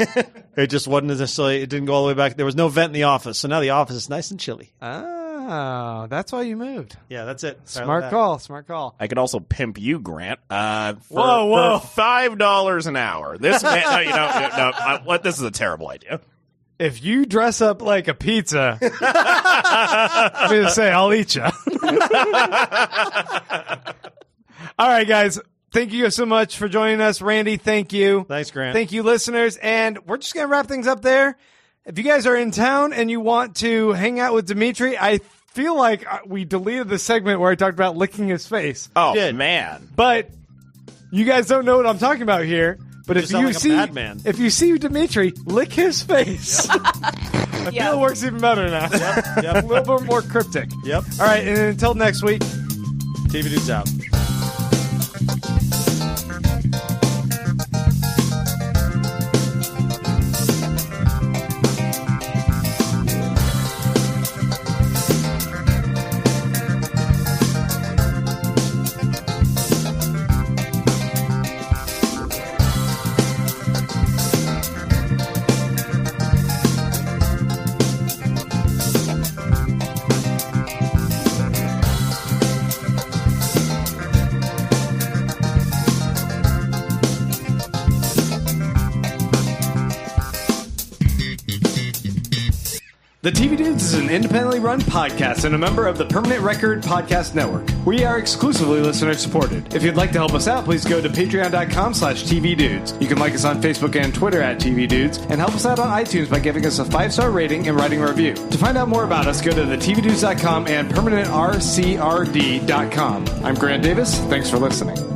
Speaker 2: It just wasn't necessarily, it didn't go all the way back. There was no vent in the office. So now the office is nice and chilly.
Speaker 1: Oh, that's why you moved.
Speaker 2: Yeah, that's it.
Speaker 1: Smart call. Smart call.
Speaker 3: I could also pimp you, Grant. For $5 an hour. This man, this is a terrible idea.
Speaker 1: If you dress up like a pizza, I'm going to say I'll eat you. All right, guys. Thank you so much for joining us. Randy, thank you.
Speaker 2: Thanks, Grant.
Speaker 1: Thank you, listeners. And we're just going to wrap things up there. If you guys are in town and you want to hang out with Dimitry, I feel like we deleted the segment where I talked about licking his face.
Speaker 3: Oh, man.
Speaker 1: But you guys don't know what I'm talking about here. But if you see Dimitry, lick his face. I feel it works even better now.
Speaker 2: Yep.
Speaker 1: A little bit more cryptic.
Speaker 2: Yep.
Speaker 1: All right, and until next week,
Speaker 2: TV Dudes out.
Speaker 1: The TV Dudes is an independently run podcast and a member of the Permanent Record Podcast Network. We are exclusively listener supported. If you'd like to help us out, please go to patreon.com/tvdudes. You can like us on Facebook and Twitter at TV Dudes and help us out on iTunes by giving us a 5-star rating and writing a review. To find out more about us, go to thetvdudes.com and permanentrcrd.com. I'm Grant Davis. Thanks for listening.